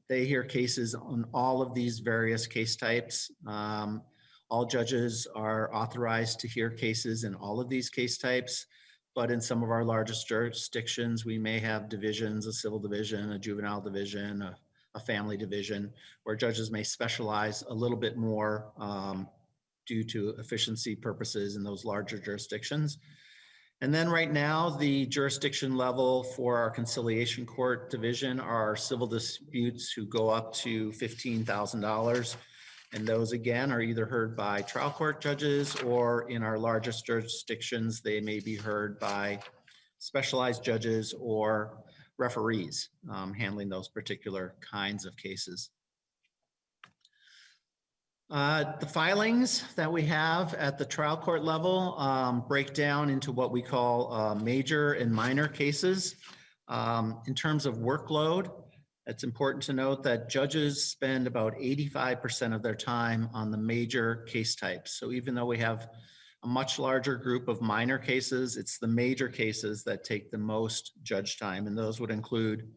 E: They hear cases on all of these various case types. All judges are authorized to hear cases in all of these case types, but in some of our largest jurisdictions, we may have divisions, a civil division, a juvenile division, a family division, where judges may specialize a little bit more due to efficiency purposes in those larger jurisdictions. And then right now, the jurisdiction level for our conciliation court division are civil disputes who go up to $15,000. And those again are either heard by trial court judges, or in our largest jurisdictions, they may be heard by specialized judges or referees handling those particular kinds of cases. The filings that we have at the trial court level break down into what we call major and minor cases. In terms of workload, it's important to note that judges spend about 85% of their time on the major case types. So even though we have a much larger group of minor cases, it's the major cases that take the most judge time, and those would include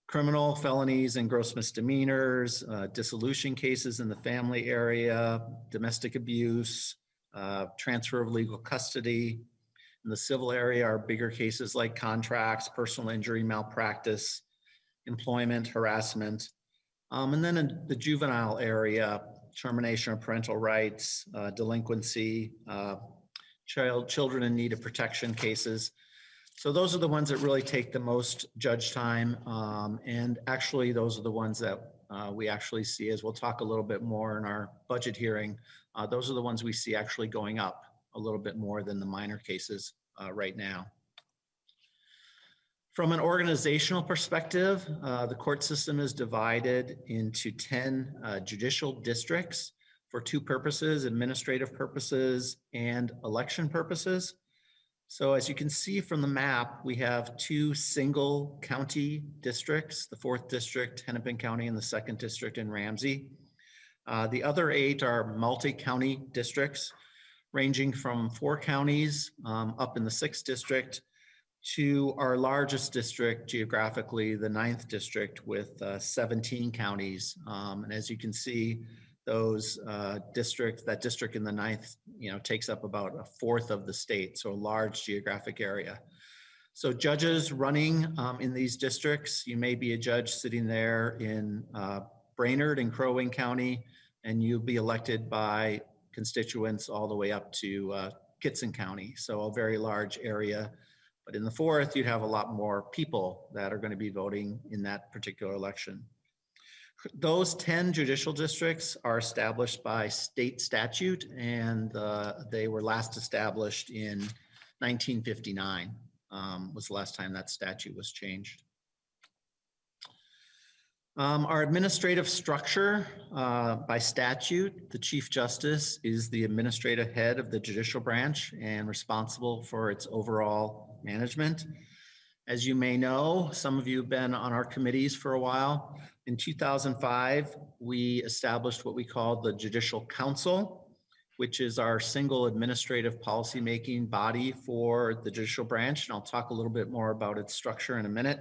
E: criminal felonies and gross misdemeanors, dissolution cases in the family area, domestic abuse, transfer of legal custody. In the civil area are bigger cases like contracts, personal injury, malpractice, employment, harassment. And then in the juvenile area, termination of parental rights, delinquency, children in need of protection cases. So those are the ones that really take the most judge time. And actually, those are the ones that we actually see, as we'll talk a little bit more in our budget hearing. Those are the ones we see actually going up a little bit more than the minor cases right now. From an organizational perspective, the court system is divided into 10 judicial districts for 2 purposes: administrative purposes and election purposes. So as you can see from the map, we have 2 single county districts, the 4th district, Hennepin County, and the 2nd district in Ramsey. The other 8 are multi-county districts, ranging from 4 counties up in the 6th district to our largest district geographically, the 9th district, with 17 counties. And as you can see, those that district in the 9th, takes up about 1/4 of the state, so a large geographic area. So judges running in these districts, you may be a judge sitting there in Brainerd and Crow Wing County, and you'll be elected by constituents all the way up to Kittson County, so a very large area. But in the 4th, you'd have a lot more people that are going to be voting in that particular election. Those 10 judicial districts are established by state statute, and they were last established in 1959, was the last time that statute was changed. Our administrative structure, by statute, the Chief Justice is the administrative head of the Judicial Branch and responsible for its overall management. As you may know, some of you have been on our committees for a while. In 2005, we established what we called the Judicial Council, which is our single administrative policymaking body for the Judicial Branch. And I'll talk a little bit more about its structure in a minute.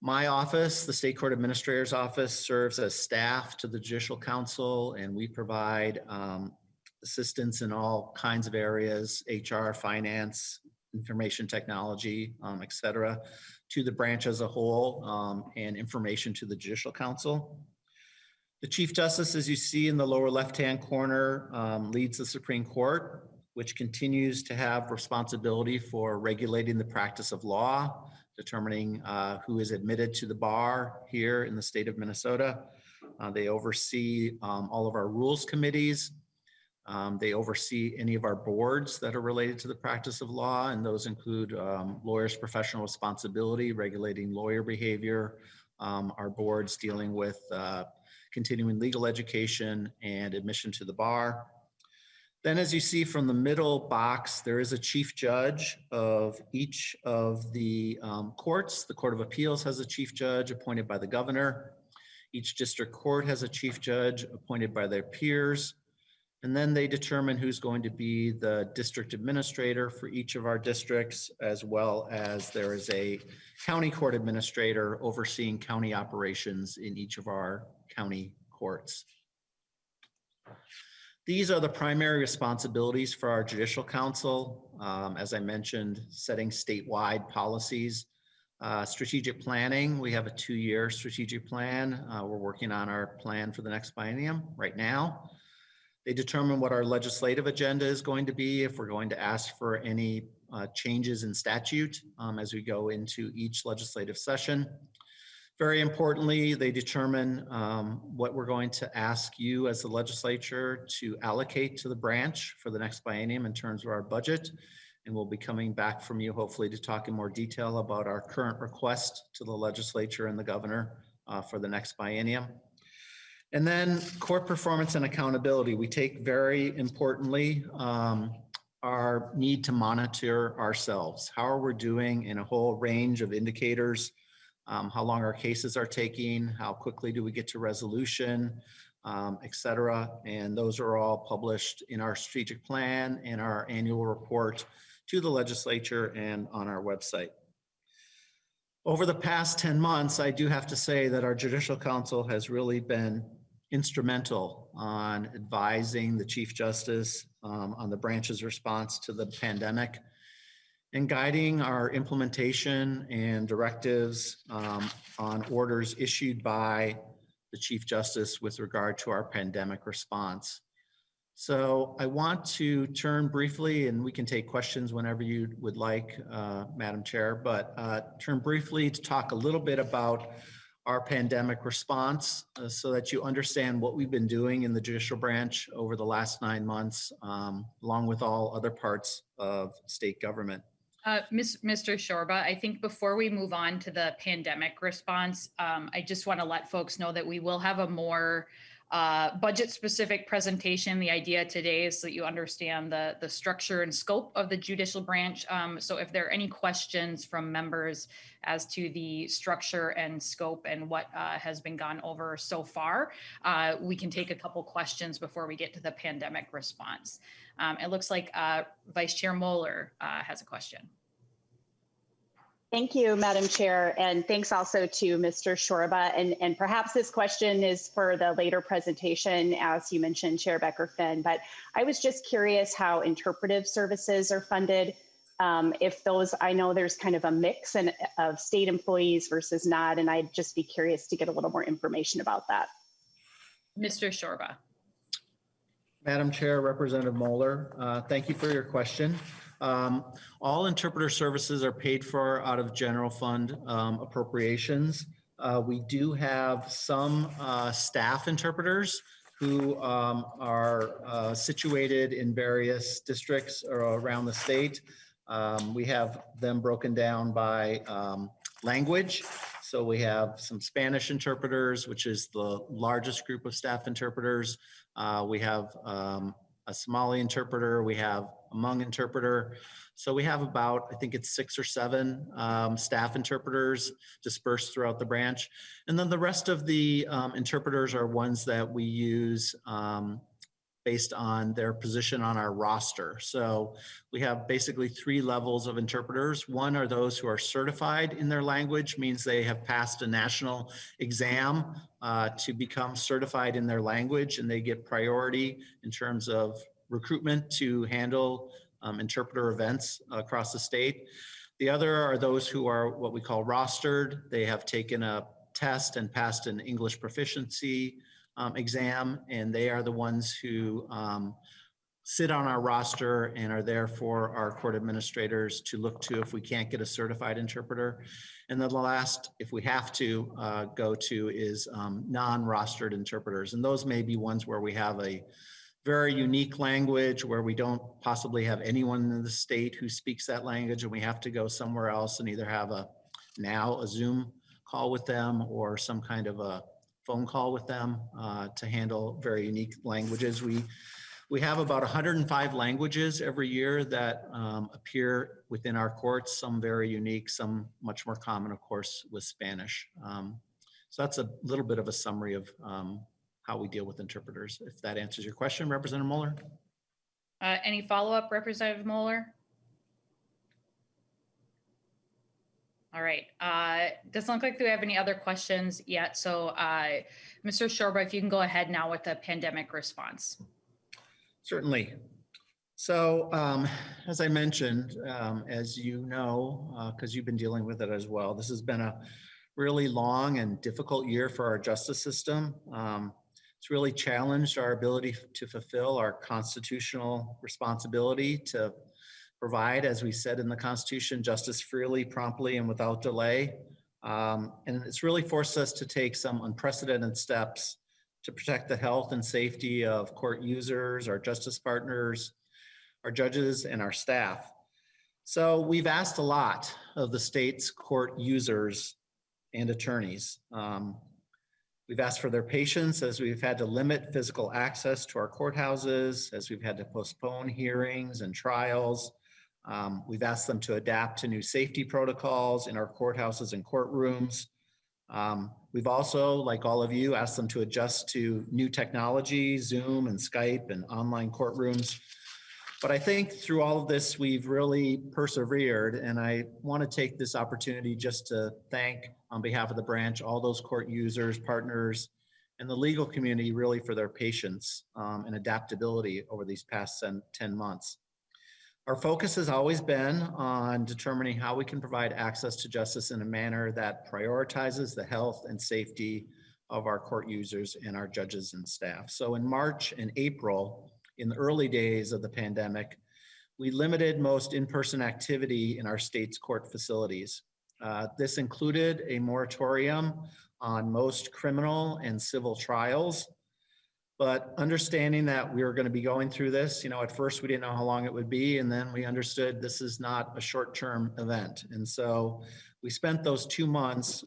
E: My office, the State Court Administrator's Office, serves as staff to the Judicial Council, and we provide assistance in all kinds of areas: HR, finance, information technology, et cetera, to the branch as a whole, and information to the Judicial Council. The Chief Justice, as you see in the lower left-hand corner, leads the Supreme Court, which continues to have responsibility for regulating the practice of law, determining who is admitted to the bar here in the state of Minnesota. They oversee all of our rules committees. They oversee any of our boards that are related to the practice of law, and those include lawyers' professional responsibility, regulating lawyer behavior, our boards dealing with continuing legal education and admission to the bar. Then as you see from the middle box, there is a chief judge of each of the courts. The Court of Appeals has a chief judge appointed by the governor. Each district court has a chief judge appointed by their peers. And then they determine who's going to be the district administrator for each of our districts, as well as there is a county court administrator overseeing county operations in each of our county courts. These are the primary responsibilities for our Judicial Council. As I mentioned, setting statewide policies. Strategic planning, we have a 2-year strategic plan. We're working on our plan for the next biennium right now. They determine what our legislative agenda is going to be, if we're going to ask for any changes in statute as we go into each legislative session. Very importantly, they determine what we're going to ask you as the legislature to allocate to the branch for the next biennium in terms of our budget. And we'll be coming back from you hopefully to talk in more detail about our current request to the legislature and the governor for the next biennium. And then court performance and accountability. We take very importantly our need to monitor ourselves. How are we doing in a whole range of indicators? How long our cases are taking, how quickly do we get to resolution, et cetera. And those are all published in our strategic plan and our annual report to the legislature and on our website. Over the past 10 months, I do have to say that our Judicial Council has really been instrumental on advising the Chief Justice on the branch's response to the pandemic and guiding our implementation and directives on orders issued by the Chief Justice with regard to our pandemic response. So I want to turn briefly, and we can take questions whenever you would like, Madam Chair, but turn briefly to talk a little bit about our pandemic response so that you understand what we've been doing in the Judicial Branch over the last 9 months, along with all other parts of state government.
A: Mr. Shorba, I think before we move on to the pandemic response, I just want to let folks know that we will have a more budget-specific presentation. The idea today is so that you understand the structure and scope of the Judicial Branch. So if there are any questions from members as to the structure and scope and what has been gone over so far, we can take a couple questions before we get to the pandemic response. It looks like Vice Chair Moeller has a question.
F: Thank you, Madam Chair, and thanks also to Mr. Shorba. And perhaps this question is for the later presentation, as you mentioned, Chair Becker-Finn, but I was just curious how interpretive services are funded. If those, I know there's kind of a mix of state employees versus not, and I'd just be curious to get a little more information about that.
A: Mr. Shorba.
E: Madam Chair, Representative Moeller, thank you for your question. All interpreter services are paid for out of general fund appropriations. We do have some staff interpreters who are situated in various districts around the state. We have them broken down by language. So we have some Spanish interpreters, which is the largest group of staff interpreters. We have a Somali interpreter, we have a Hmong interpreter. So we have about, I think it's 6 or 7 staff interpreters dispersed throughout the branch. And then the rest of the interpreters are ones that we use based on their position on our roster. So we have basically 3 levels of interpreters. One are those who are certified in their language, means they have passed a national exam to become certified in their language, and they get priority in terms of recruitment to handle interpreter events across the state. The other are those who are what we call rostered. They have taken a test and passed an English proficiency exam, and they are the ones who sit on our roster and are there for our court administrators to look to if we can't get a certified interpreter. And then the last, if we have to go to, is non-rostered interpreters. And those may be ones where we have a very unique language where we don't possibly have anyone in the state who speaks that language, and we have to go somewhere else and either have a Zoom call with them or some kind of a phone call with them to handle very unique languages. We We have about 105 languages every year that appear within our courts, some very unique, some much more common, of course, with Spanish. So that's a little bit of a summary of how we deal with interpreters, if that answers your question, Representative Moeller.
A: Any follow-up, Representative Moeller? All right, doesn't look like we have any other questions yet. So Mr. Shorba, if you can go ahead now with the pandemic response.
E: Certainly. So as I mentioned, as you know, because you've been dealing with it as well, this has been a really long and difficult year for our justice system. It's really challenged our ability to fulfill our constitutional responsibility to provide, as we said in the Constitution, justice freely, promptly, and without delay. And it's really forced us to take some unprecedented steps to protect the health and safety of court users, our justice partners, our judges, and our staff. So we've asked a lot of the state's court users and attorneys. We've asked for their patience as we've had to limit physical access to our courthouses, as we've had to postpone hearings and trials. We've asked them to adapt to new safety protocols in our courthouses and courtrooms. We've also, like all of you, asked them to adjust to new technology, Zoom and Skype and online courtrooms. But I think through all of this, we've really persevered. And I want to take this opportunity just to thank, on behalf of the branch, all those court users, partners, and the legal community really for their patience and adaptability over these past 10 months. Our focus has always been on determining how we can provide access to justice in a manner that prioritizes the health and safety of our court users and our judges and staff. So in March and April, in the early days of the pandemic, we limited most in-person activity in our state's court facilities. This included a moratorium on most criminal and civil trials. But understanding that we were going to be going through this, at first we didn't know how long it would be, and then we understood this is not a short-term event. And so we spent those 2 months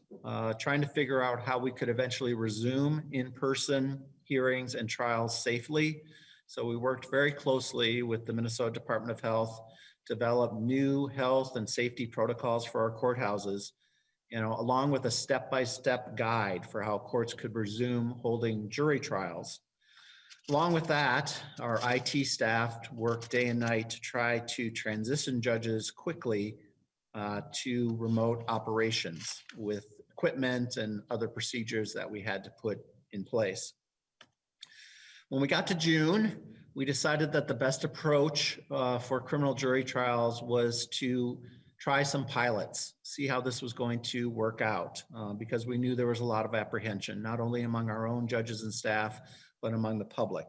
E: trying to figure out how we could eventually resume in-person hearings and trials safely. So we worked very closely with the Minnesota Department of Health to develop new health and safety protocols for our courthouses, along with a step-by-step guide for how courts could resume holding jury trials. Along with that, our IT staff worked day and night to try to transition judges quickly to remote operations with equipment and other procedures that we had to put in place. When we got to June, we decided that the best approach for criminal jury trials was to try some pilots, see how this was going to work out, because we knew there was a lot of apprehension, not only among our own judges and staff, but among the public.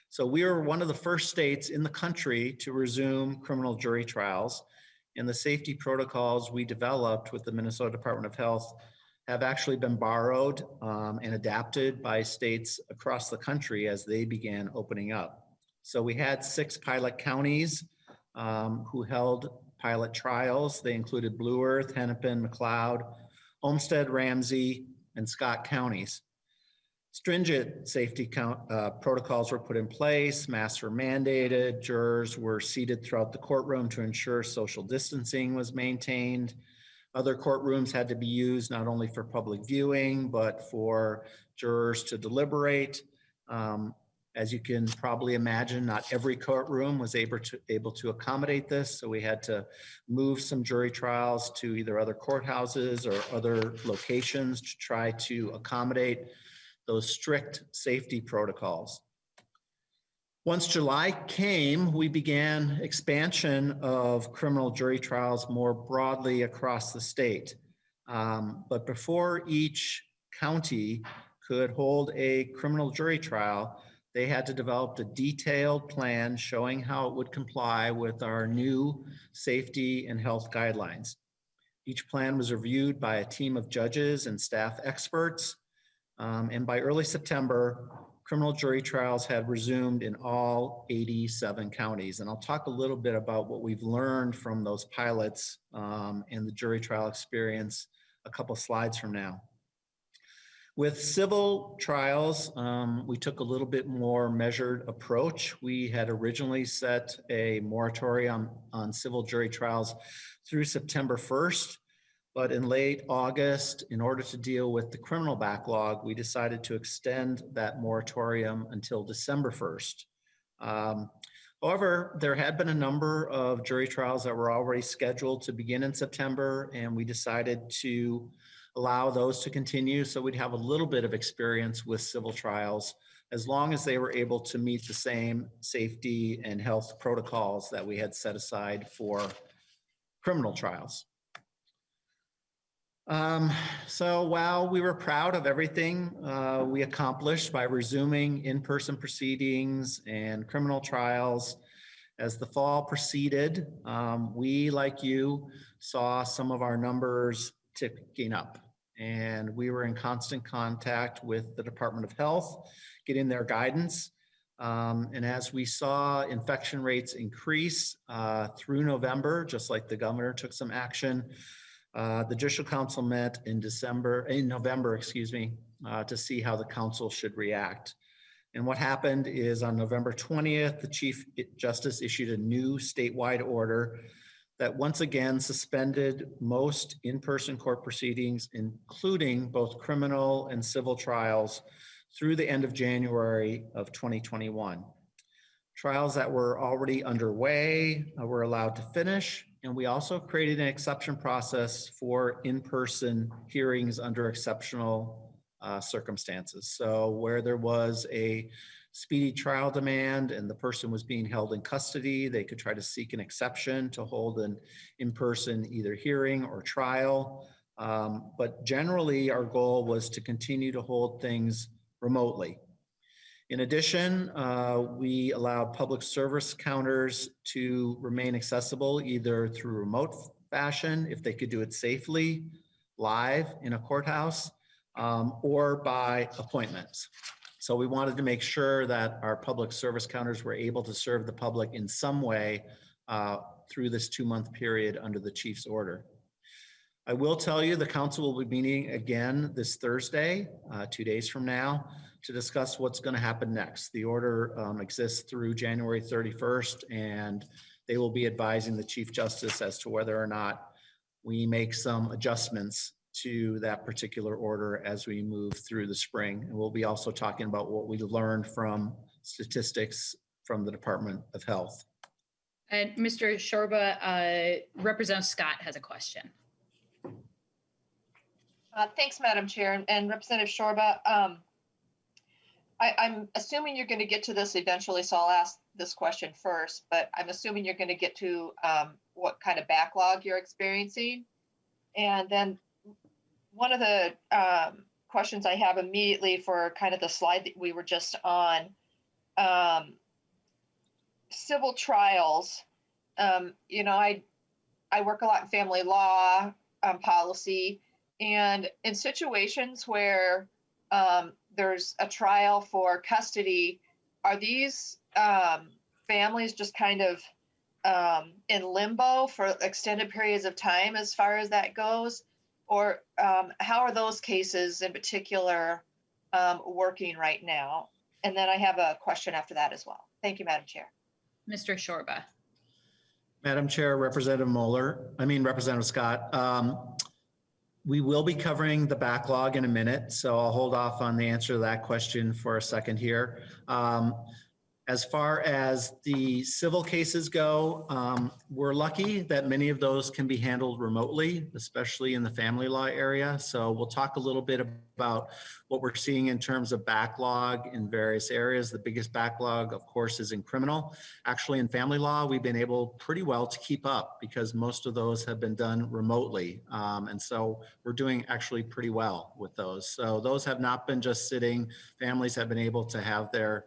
E: So we were one of the first states in the country to resume criminal jury trials, and the safety protocols we developed with the Minnesota Department of Health have actually been borrowed and adapted by states across the country as they began opening up. So we had 6 pilot counties who held pilot trials. They included Blue Earth, Hennepin, McLeod, Olmsted, Ramsey, and Scott counties. Stringent safety protocols were put in place, masks were mandated, jurors were seated throughout the courtroom to ensure social distancing was maintained. Other courtrooms had to be used not only for public viewing, but for jurors to deliberate. As you can probably imagine, not every courtroom was able to accommodate this, so we had to move some jury trials to either other courthouses or other locations to try to accommodate those strict safety protocols. Once July came, we began expansion of criminal jury trials more broadly across the state. But before each county could hold a criminal jury trial, they had to develop a detailed plan showing how it would comply with our new safety and health guidelines. Each plan was reviewed by a team of judges and staff experts. And by early September, criminal jury trials had resumed in all 87 counties. And I'll talk a little bit about what we've learned from those pilots and the jury trial experience a couple slides from now. With civil trials, we took a little bit more measured approach. We had originally set a moratorium on civil jury trials through September 1st, but in late August, in order to deal with the criminal backlog, we decided to extend that moratorium until December 1st. However, there had been a number of jury trials that were already scheduled to begin in September, and we decided to allow those to continue so we'd have a little bit of experience with civil trials as long as they were able to meet the same safety and health protocols that we had set aside for criminal trials. So while we were proud of everything we accomplished by resuming in-person proceedings and criminal trials, as the fall proceeded, we, like you, saw some of our numbers ticking up. And we were in constant contact with the Department of Health, getting their guidance. And as we saw infection rates increase through November, just like the governor took some action, the Judicial Council met in November, to see how the council should react. And what happened is on November 20th, the Chief Justice issued a new statewide order that once again suspended most in-person court proceedings, including both criminal and civil trials, through the end of January of 2021. Trials that were already underway were allowed to finish, and we also created an exception process for in-person hearings under exceptional circumstances. So where there was a speedy trial demand and the person was being held in custody, they could try to seek an exception to hold an in-person either hearing or trial. But generally, our goal was to continue to hold things remotely. In addition, we allowed public service counters to remain accessible either through remote fashion, if they could do it safely, live in a courthouse, or by appointments. So we wanted to make sure that our public service counters were able to serve the public in some way through this 2-month period under the chief's order. I will tell you the council will be meeting again this Thursday, 2 days from now, to discuss what's going to happen next. The order exists through January 31st, and they will be advising the Chief Justice as to whether or not we make some adjustments to that particular order as we move through the spring. And we'll be also talking about what we learned from statistics from the Department of Health.
A: And Mr. Shorba, Representative Scott has a question.
G: Thanks, Madam Chair. And Representative Shorba, I'm assuming you're going to get to this eventually, so I'll ask this question first, but I'm assuming you're going to get to what kind of backlog you're experiencing. And then one of the questions I have immediately for kind of the slide that we were just on, civil trials, you know, I work a lot in family law policy, and in situations where there's a trial for custody, are these families just kind of in limbo for extended periods of time as far as that goes? Or how are those cases in particular working right now? And then I have a question after that as well. Thank you, Madam Chair.
A: Mr. Shorba.
E: Madam Chair, Representative Scott, we will be covering the backlog in a minute, so I'll hold off on the answer to that question for a second here. As far as the civil cases go, we're lucky that many of those can be handled remotely, especially in the family law area. So we'll talk a little bit about what we're seeing in terms of backlog in various areas. The biggest backlog, of course, is in criminal. Actually, in family law, we've been able pretty well to keep up because most of those have been done remotely. And so we're doing actually pretty well with those. So those have not been just sitting. Families have been able to have their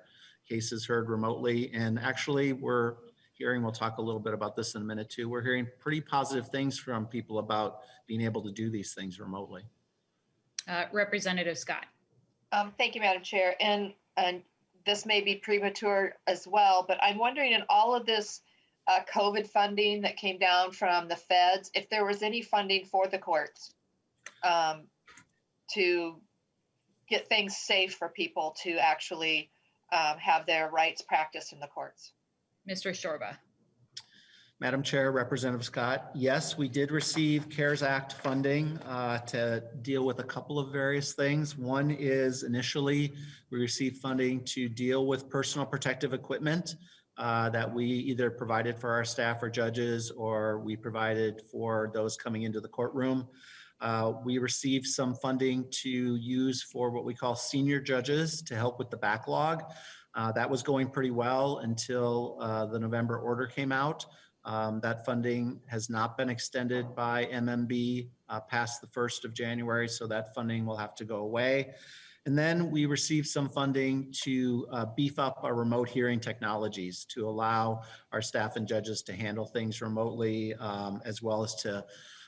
E: cases heard remotely. And actually we're hearing, we'll talk a little bit about this in a minute too, we're hearing pretty positive things from people about being able to do these things remotely.
A: Representative Scott.
G: Thank you, Madam Chair. And this may be premature as well, but I'm wondering in all of this COVID funding that came down from the feds, if there was any funding for the courts to get things safe for people to actually have their rights practiced in the courts.
A: Mr. Shorba.
E: Madam Chair, Representative Scott, yes, we did receive CARES Act funding to deal with a couple of various things. One is initially we received funding to deal with personal protective equipment that we either provided for our staff or judges, or we provided for those coming into the courtroom. We received some funding to use for what we call senior judges to help with the backlog. That was going pretty well until the November order came out. That funding has not been extended by MMB past the 1st of January, so that funding will have to go away. And then we received some funding to beef up our remote hearing technologies to allow our staff and judges to handle things remotely, as well as to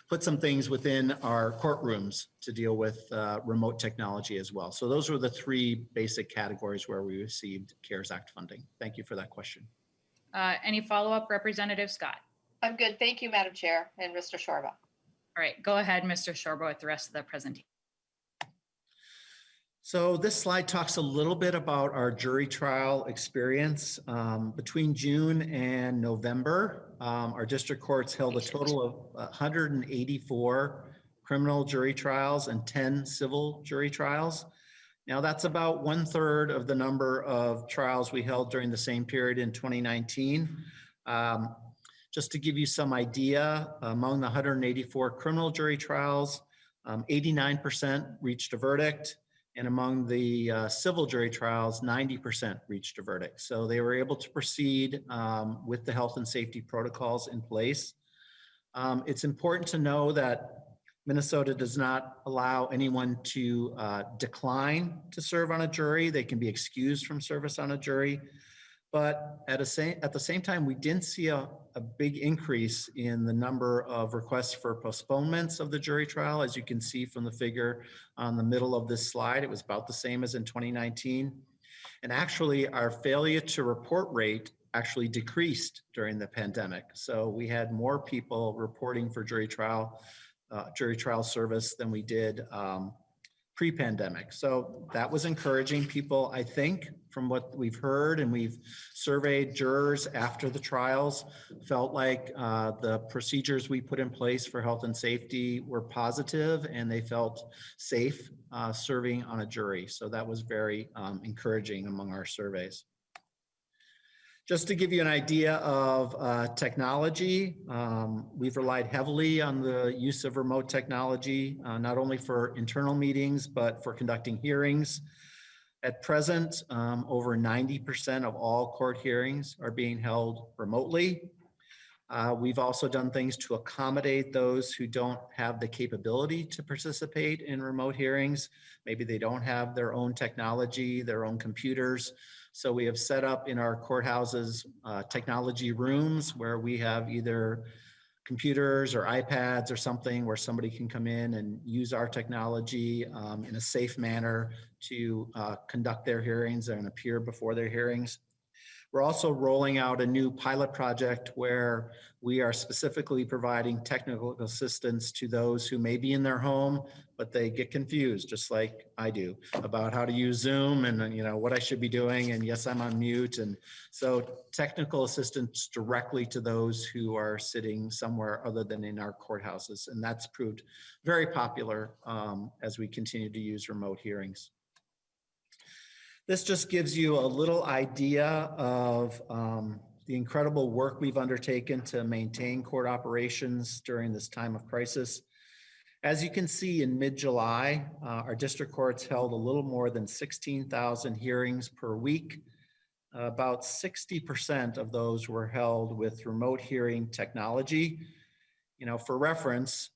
E: put some things within our courtrooms to deal with remote technology as well. So those were the three basic categories where we received CARES Act funding. Thank you for that question.
A: Any follow-up, Representative Scott?
G: I'm good. Thank you, Madam Chair and Mr. Shorba.
A: All right, go ahead, Mr. Shorba, with the rest of the presentation.
E: So this slide talks a little bit about our jury trial experience. Between June and November, our district courts held a total of 184 criminal jury trials and 10 civil jury trials. Now that's about 1/3 of the number of trials we held during the same period in 2019. Just to give you some idea, among the 184 criminal jury trials, 89% reached a verdict. And among the civil jury trials, 90% reached a verdict. So they were able to proceed with the health and safety protocols in place. It's important to know that Minnesota does not allow anyone to decline to serve on a jury. They can be excused from service on a jury. But at the same time, we didn't see a big increase in the number of requests for postponements of the jury trial. As you can see from the figure on the middle of this slide, it was about the same as in 2019. And actually, our failure to report rate actually decreased during the pandemic. So we had more people reporting for jury trial service than we did pre-pandemic. So that was encouraging. People, I think, from what we've heard, and we've surveyed jurors after the trials, felt like the procedures we put in place for health and safety were positive, and they felt safe serving on a jury. So that was very encouraging among our surveys. Just to give you an idea of technology, we've relied heavily on the use of remote technology, not only for internal meetings, but for conducting hearings. At present, over 90% of all court hearings are being held remotely. We've also done things to accommodate those who don't have the capability to participate in remote hearings. Maybe they don't have their own technology, their own computers. So we have set up in our courthouses technology rooms where we have either computers or iPads or something where somebody can come in and use our technology in a safe manner to conduct their hearings and appear before their hearings. We're also rolling out a new pilot project where we are specifically providing technical assistance to those who may be in their home, but they get confused, just like I do, about how to use Zoom and what I should be doing. And yes, I'm on mute. And so technical assistance directly to those who are sitting somewhere other than in our courthouses. And that's proved very popular as we continue to use remote hearings. This just gives you a little idea of the incredible work we've undertaken to maintain court operations during this time of crisis. As you can see, in mid-July, our district courts held a little more than 16,000 hearings per week. About 60% of those were held with remote hearing technology. For reference,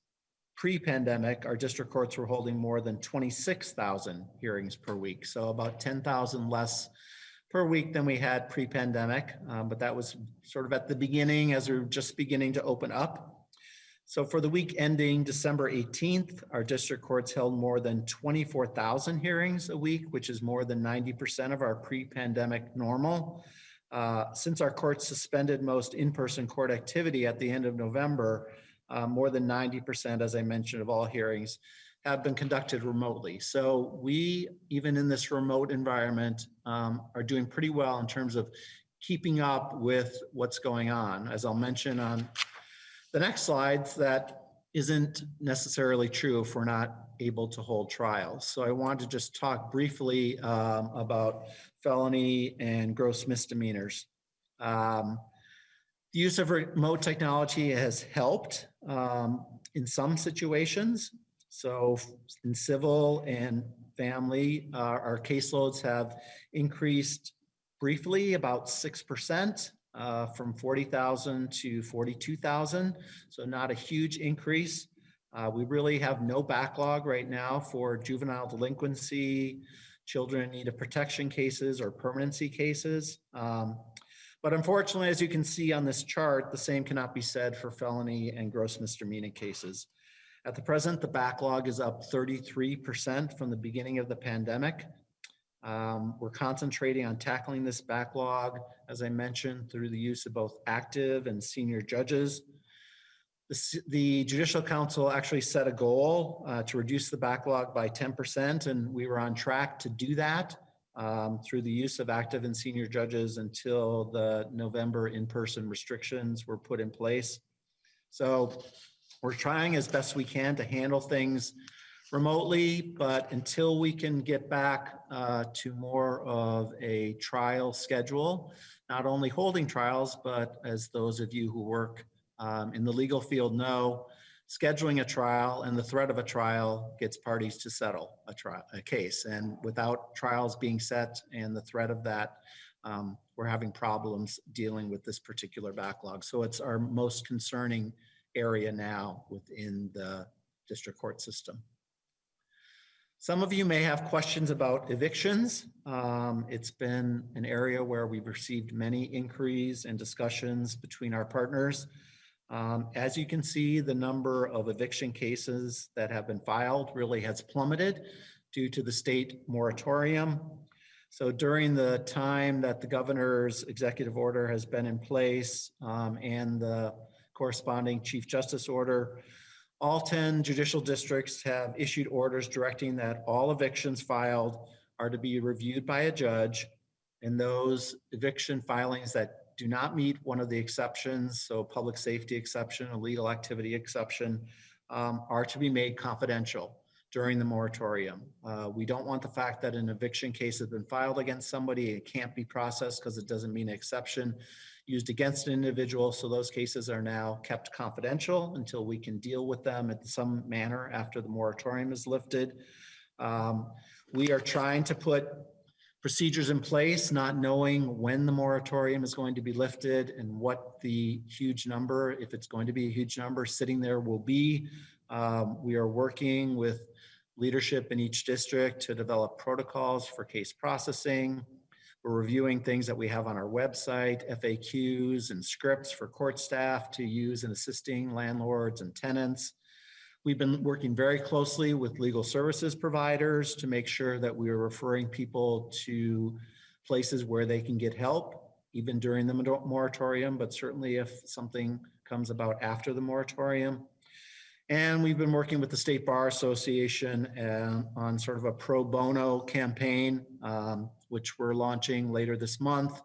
E: pre-pandemic, our district courts were holding more than 26,000 hearings per week. So about 10,000 less per week than we had pre-pandemic, but that was sort of at the beginning as we were just beginning to open up. So for the week ending December 18th, our district courts held more than 24,000 hearings a week, which is more than 90% of our pre-pandemic normal. Since our courts suspended most in-person court activity at the end of November, more than 90%, as I mentioned, of all hearings have been conducted remotely. So we, even in this remote environment, are doing pretty well in terms of keeping up with what's going on. As I'll mention on the next slides, that isn't necessarily true if we're not able to hold trials. So I want to just talk briefly about felony and gross misdemeanors. The use of remote technology has helped in some situations. So in civil and family, our caseloads have increased briefly about 6%. From 40,000 to 42,000, so not a huge increase. We really have no backlog right now for juvenile delinquency, children in need of protection cases, or permanency cases. But unfortunately, as you can see on this chart, the same cannot be said for felony and gross misdemeanor cases. At the present, the backlog is up 33% from the beginning of the pandemic. We're concentrating on tackling this backlog, as I mentioned, through the use of both active and senior judges. The Judicial Council actually set a goal to reduce the backlog by 10%, and we were on track to do that through the use of active and senior judges until the November in-person restrictions were put in place. So we're trying as best we can to handle things remotely, but until we can get back to more of a trial schedule, not only holding trials, but as those of you who work in the legal field know, scheduling a trial and the threat of a trial gets parties to settle a case. And without trials being set and the threat of that, we're having problems dealing with this particular backlog. So it's our most concerning area now within the district court system. Some of you may have questions about evictions. It's been an area where we've received many inquiries and discussions between our partners. As you can see, the number of eviction cases that have been filed really has plummeted due to the state moratorium. So during the time that the governor's executive order has been in place and the corresponding chief justice order, all 10 judicial districts have issued orders directing that all evictions filed are to be reviewed by a judge, and those eviction filings that do not meet one of the exceptions, so public safety exception, illegal activity exception, are to be made confidential during the moratorium. We don't want the fact that an eviction case has been filed against somebody, it can't be processed because it doesn't mean an exception used against an individual. So those cases are now kept confidential until we can deal with them in some manner after the moratorium is lifted. We are trying to put procedures in place, not knowing when the moratorium is going to be lifted and what the huge number, if it's going to be a huge number, sitting there will be. We are working with leadership in each district to develop protocols for case processing. We're reviewing things that we have on our website, FAQs and scripts for court staff to use in assisting landlords and tenants. We've been working very closely with legal services providers to make sure that we are referring people to places where they can get help, even during the moratorium, but certainly if something comes about after the moratorium. And we've been working with the State Bar Association on sort of a pro bono campaign, which we're launching later this month,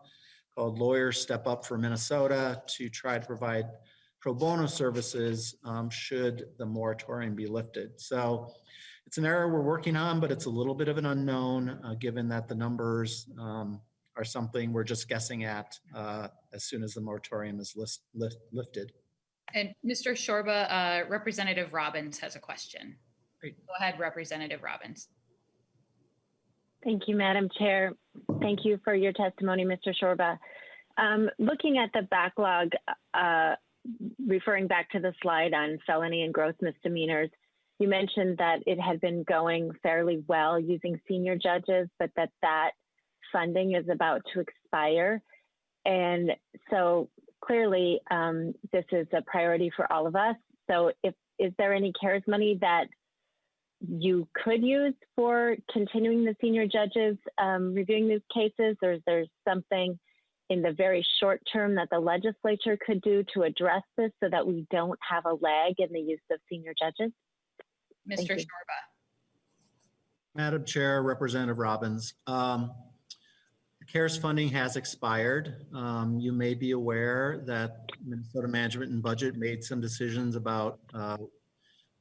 E: called Lawyers Step Up for Minnesota, to try to provide pro bono services should the moratorium be lifted. So it's an area we're working on, but it's a little bit of an unknown given that the numbers are something we're just guessing at as soon as the moratorium is lifted.
A: And Mr. Shorba, Representative Robbins has a question.
E: Great.
A: Go ahead, Representative Robbins.
C: Thank you, Madam Chair. Thank you for your testimony, Mr. Shorba. Looking at the backlog, referring back to the slide on felony and gross misdemeanors, you mentioned that it had been going fairly well using senior judges, but that funding is about to expire. And so clearly, this is a priority for all of us. So is there any CARES money that you could use for continuing the senior judges reviewing these cases, or is there something in the very short term that the legislature could do to address this so that we don't have a lag in the use of senior judges?
A: Mr. Shorba.
E: Madam Chair, Representative Robbins. The CARES funding has expired. You may be aware that Minnesota Management and Budget made some decisions about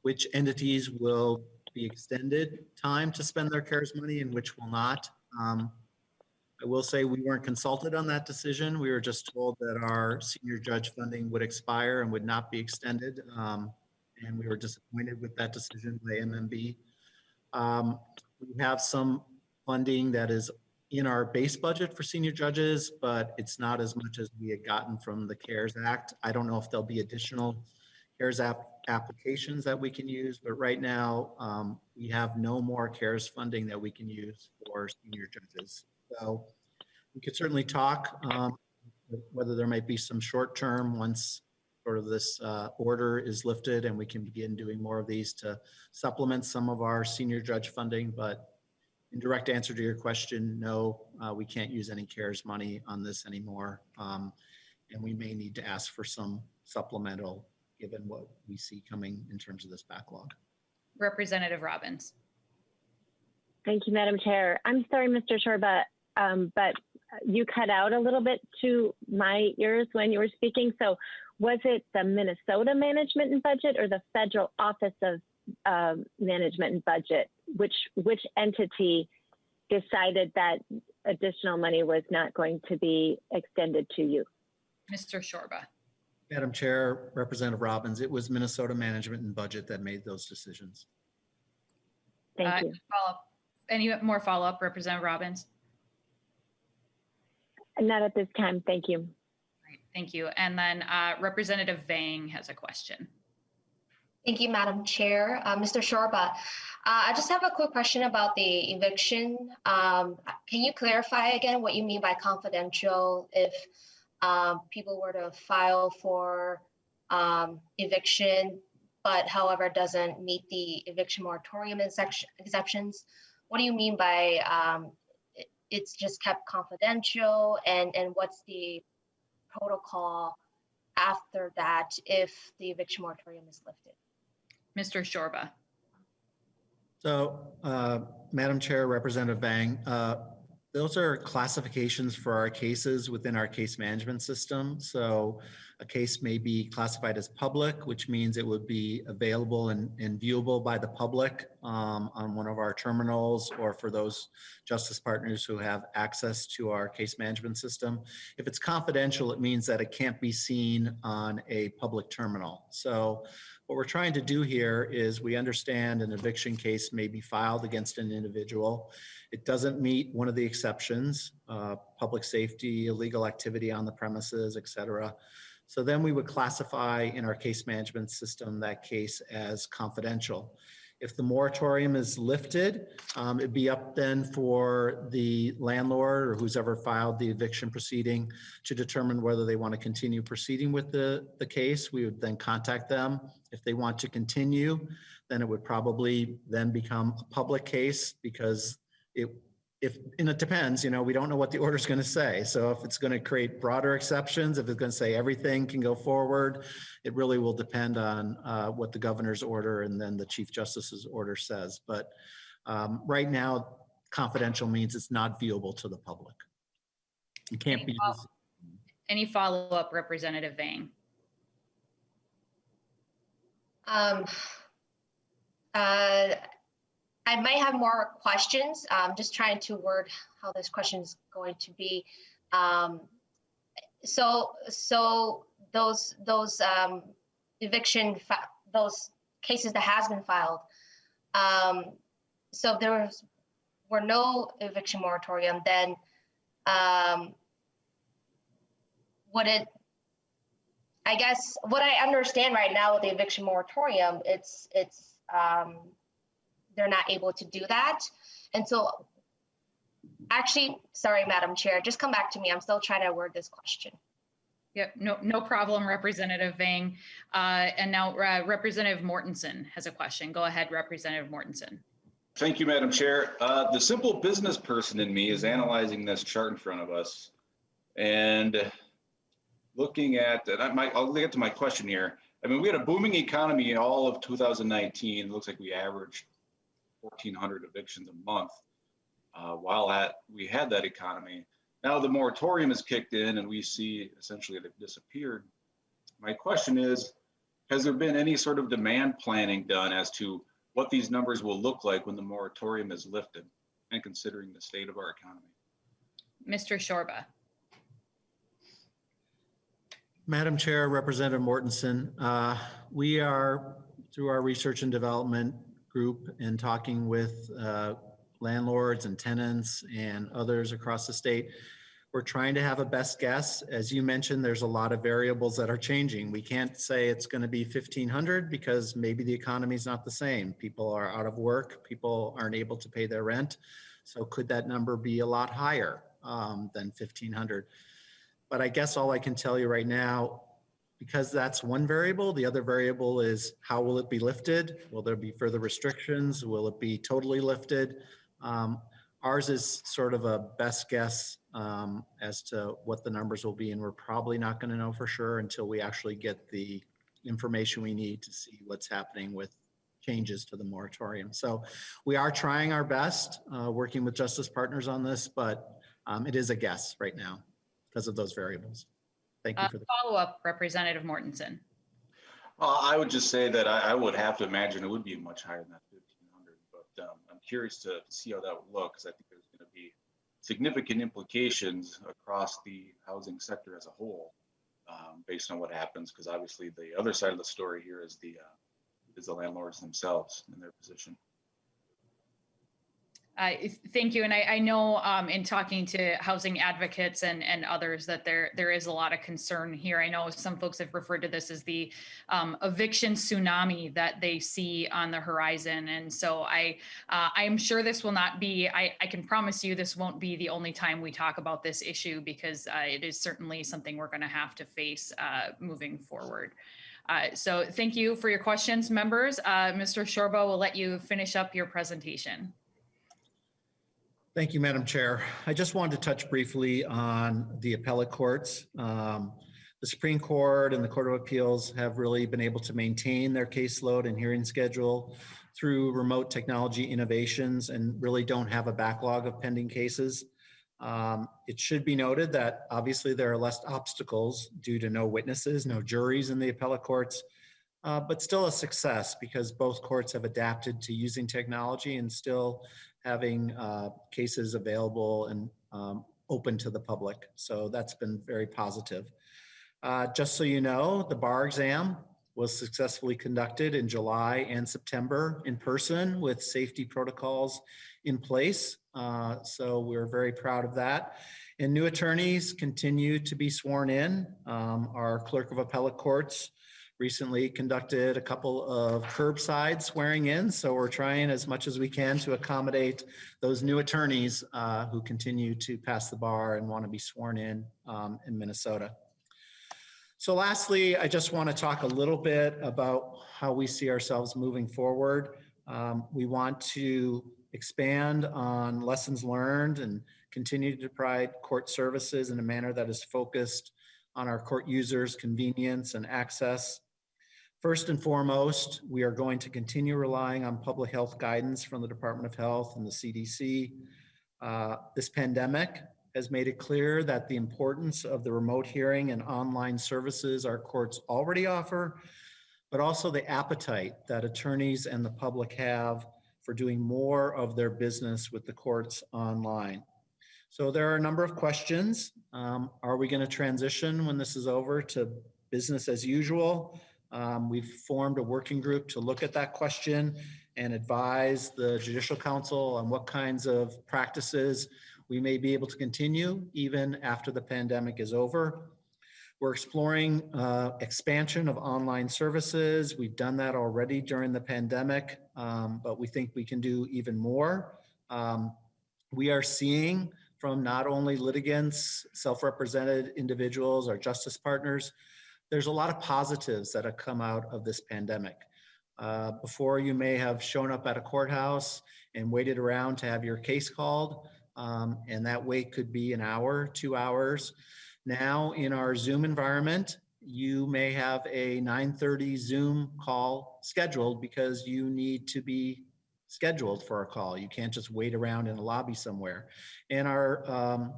E: which entities will be extended time to spend their CARES money and which will not. I will say we weren't consulted on that decision. We were just told that our senior judge funding would expire and would not be extended. And we were disappointed with that decision by MMB. We have some funding that is in our base budget for senior judges, but it's not as much as we had gotten from the CARES Act. I don't know if there'll be additional CARES applications that we can use, but right now we have no more CARES funding that we can use for senior judges. So we could certainly talk whether there might be some short term once sort of this order is lifted and we can begin doing more of these to supplement some of our senior judge funding. But in direct answer to your question, no, we can't use any CARES money on this anymore. And we may need to ask for some supplemental given what we see coming in terms of this backlog.
A: Representative Robbins.
C: Thank you, Madam Chair. I'm sorry, Mr. Shorba, but you cut out a little bit to my ears when you were speaking. So was it the Minnesota Management and Budget or the Federal Office of Management and Budget? Which entity decided that additional money was not going to be extended to you?
A: Mr. Shorba.
E: Madam Chair, Representative Robbins, it was Minnesota Management and Budget that made those decisions.
C: Thank you.
A: Any more follow-up, Representative Robbins?
C: Not at this time. Thank you.
A: Great, thank you. And then Representative Vang has a question.
P: Thank you, Madam Chair. Mr. Shorba, I just have a quick question about the eviction. Can you clarify again what you mean by confidential if people were to file for eviction, but however doesn't meet the eviction moratorium exceptions? What do you mean by it's just kept confidential, and what's the protocol after that if the eviction moratorium is lifted?
A: Mr. Shorba.
E: So, Madam Chair, Representative Vang, those are classifications for our cases within our case management system. So a case may be classified as public, which means it would be available and viewable by the public on one of our terminals or for those justice partners who have access to our case management system. If it's confidential, it means that it can't be seen on a public terminal. So what we're trying to do here is we understand an eviction case may be filed against an individual. It doesn't meet one of the exceptions, public safety, illegal activity on the premises, et cetera. So then we would classify in our case management system that case as confidential. If the moratorium is lifted, it'd be up then for the landlord or who's ever filed the eviction proceeding to determine whether they want to continue proceeding with the case. We would then contact them. If they want to continue, then it would probably then become a public case because and it depends, you know, we don't know what the order is going to say. So if it's going to create broader exceptions, if it's going to say everything can go forward, it really will depend on what the governor's order and then the chief justice's order says. But right now, confidential means it's not viewable to the public. It can't be used.
A: Any follow-up, Representative Vang?
P: I might have more questions. I'm just trying to word how this question is going to be. So those eviction, those cases that has been filed. So there were no eviction moratorium. Then would it? I guess what I understand right now with the eviction moratorium, it's they're not able to do that. And so actually, sorry, Madam Chair, just come back to me. I'm still trying to word this question.
A: Yep, no problem, Representative Vang. And now Representative Mortensen has a question. Go ahead, Representative Mortensen.
M: Thank you, Madam Chair. The simple business person in me is analyzing this chart in front of us and looking at, I'll get to my question here. I mean, we had a booming economy all of 2019. It looks like we averaged 1,400 evictions a month while we had that economy. Now the moratorium has kicked in and we see essentially they've disappeared. My question is, has there been any sort of demand planning done as to what these numbers will look like when the moratorium is lifted and considering the state of our economy?
A: Mr. Shorba.
E: Madam Chair, Representative Mortensen, we are, through our research and development group and talking with landlords and tenants and others across the state, we're trying to have a best guess. As you mentioned, there's a lot of variables that are changing. We can't say it's going to be 1,500 because maybe the economy is not the same. People are out of work. People aren't able to pay their rent. So could that number be a lot higher than 1,500? But I guess all I can tell you right now, because that's one variable, the other variable is how will it be lifted? Will there be further restrictions? Will it be totally lifted? Ours is sort of a best guess as to what the numbers will be, and we're probably not going to know for sure until we actually get the information we need to see what's happening with changes to the moratorium. So we are trying our best, working with justice partners on this, but it is a guess right now because of those variables. Thank you for the
A: follow-up, Representative Mortensen.
M: Well, I would just say that I would have to imagine it would be much higher than that 1,500, but I'm curious to see how that would look, because I think there's going to be significant implications across the housing sector as a whole, based on what happens, because obviously the other side of the story here is the landlords themselves and their position.
A: Thank you. And I know in talking to housing advocates and others that there is a lot of concern here. I know some folks have referred to this as the eviction tsunami that they see on the horizon. And so I am sure this will not be, I can promise you this won't be the only time we talk about this issue, because it is certainly something we're going to have to face moving forward. So thank you for your questions, members. Mr. Shorba will let you finish up your presentation.
E: Thank you, Madam Chair. I just wanted to touch briefly on the appellate courts. The Supreme Court and the Court of Appeals have really been able to maintain their caseload and hearing schedule through remote technology innovations and really don't have a backlog of pending cases. It should be noted that obviously there are less obstacles due to no witnesses, no juries in the appellate courts, but still a success because both courts have adapted to using technology and still having cases available and open to the public. So that's been very positive. Just so you know, the bar exam was successfully conducted in July and September in person with safety protocols in place. So we're very proud of that. And new attorneys continue to be sworn in. Our clerk of appellate courts recently conducted a couple of curbside swearing in. So we're trying as much as we can to accommodate those new attorneys who continue to pass the bar and want to be sworn in Minnesota. So lastly, I just want to talk a little bit about how we see ourselves moving forward. We want to expand on lessons learned and continue to provide court services in a manner that is focused on our court users' convenience and access. First and foremost, we are going to continue relying on public health guidance from the Department of Health and the CDC. This pandemic has made it clear that the importance of the remote hearing and online services our courts already offer, but also the appetite that attorneys and the public have for doing more of their business with the courts online. So there are a number of questions. Are we going to transition when this is over to business as usual? We've formed a working group to look at that question and advise the Judicial Council on what kinds of practices we may be able to continue even after the pandemic is over. We're exploring expansion of online services. We've done that already during the pandemic, but we think we can do even more. We are seeing from not only litigants, self-represented individuals, our justice partners, there's a lot of positives that have come out of this pandemic. Before, you may have shown up at a courthouse and waited around to have your case called, and that wait could be an hour, 2 hours. Now in our Zoom environment, you may have a 9:30 Zoom call scheduled because you need to be scheduled for a call. You can't just wait around in a lobby somewhere. And our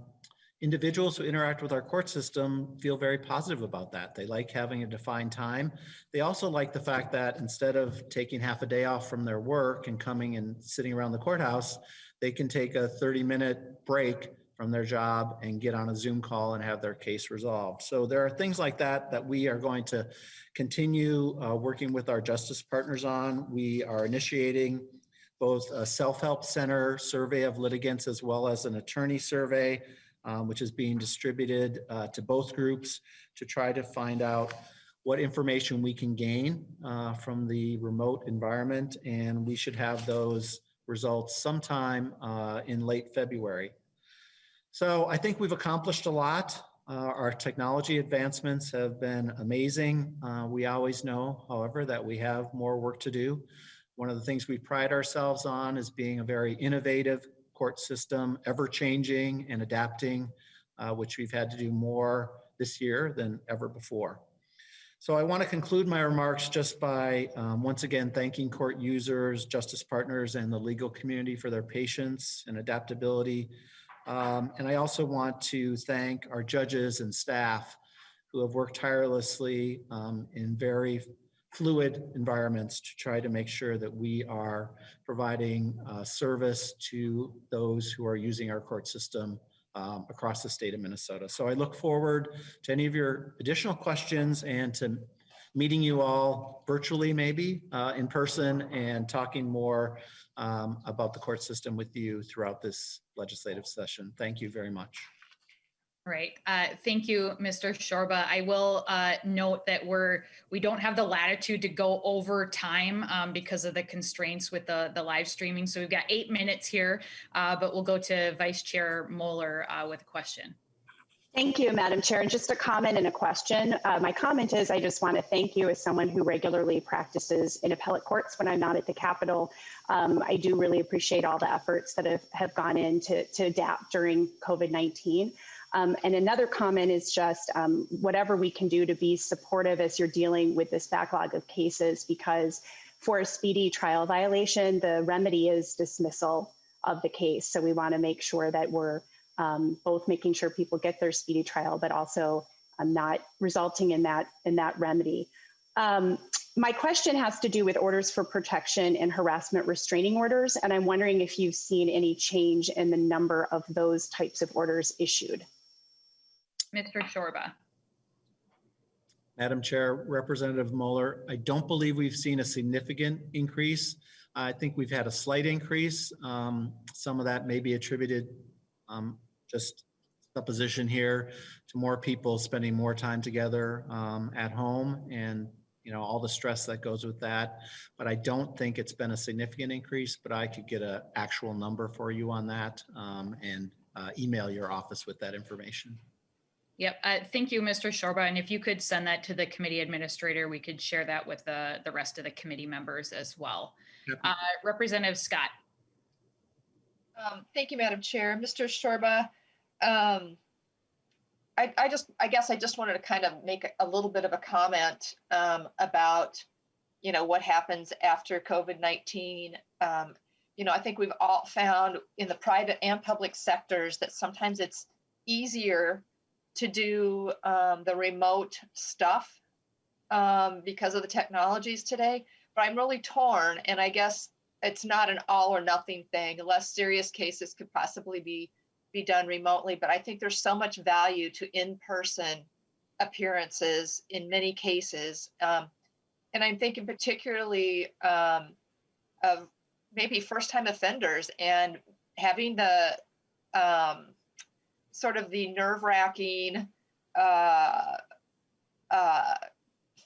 E: individuals who interact with our court system feel very positive about that. They like having a defined time. They also like the fact that instead of taking half a day off from their work and coming and sitting around the courthouse, they can take a 30-minute break from their job and get on a Zoom call and have their case resolved. So there are things like that that we are going to continue working with our justice partners on. We are initiating both a self-help center survey of litigants as well as an attorney survey, which is being distributed to both groups to try to find out what information we can gain from the remote environment. And we should have those results sometime in late February. So I think we've accomplished a lot. Our technology advancements have been amazing. We always know, however, that we have more work to do. One of the things we pride ourselves on is being a very innovative court system, ever-changing and adapting, which we've had to do more this year than ever before. So I want to conclude my remarks just by once again thanking court users, justice partners, and the legal community for their patience and adaptability. And I also want to thank our judges and staff who have worked tirelessly in very fluid environments to try to make sure that we are providing service to those who are using our court system across the state of Minnesota. So I look forward to any of your additional questions and to meeting you all virtually, maybe in person, and talking more about the court system with you throughout this legislative session. Thank you very much.
A: All right. Thank you, Mr. Shorba. I will note that we don't have the latitude to go over time because of the constraints with the live streaming. So we've got 8 minutes here, but we'll go to Vice Chair Moeller with a question.
F: Thank you, Madam Chair. And just a comment and a question. My comment is I just want to thank you as someone who regularly practices in appellate courts when I'm not at the Capitol. I do really appreciate all the efforts that have gone in to adapt during COVID-19. And another comment is just whatever we can do to be supportive as you're dealing with this backlog of cases, because for a speedy trial violation, the remedy is dismissal of the case. So we want to make sure that we're both making sure people get their speedy trial, but also not resulting in that remedy. My question has to do with orders for protection and harassment restraining orders. And I'm wondering if you've seen any change in the number of those types of orders issued.
A: Mr. Shorba.
E: Madam Chair, Representative Moeller, I don't believe we've seen a significant increase. I think we've had a slight increase. Some of that may be attributed, just supposition here, to more people spending more time together at home and all the stress that goes with that. But I don't think it's been a significant increase, but I could get an actual number for you on that and email your office with that information.
A: Yep. Thank you, Mr. Shorba. And if you could send that to the committee administrator, we could share that with the rest of the committee members as well. Yep. Representative Scott.
G: Thank you, Madam Chair. Mr. Shorba, I guess I just wanted to kind of make a little bit of a comment about, what happens after COVID-19. I think we've all found in the private and public sectors that sometimes it's easier to do the remote stuff because of the technologies today. But I'm really torn, and I guess it's not an all or nothing thing. Less serious cases could possibly be done remotely, but I think there's so much value to in-person appearances in many cases. And I'm thinking particularly of maybe first-time offenders and having the sort of the nerve-wracking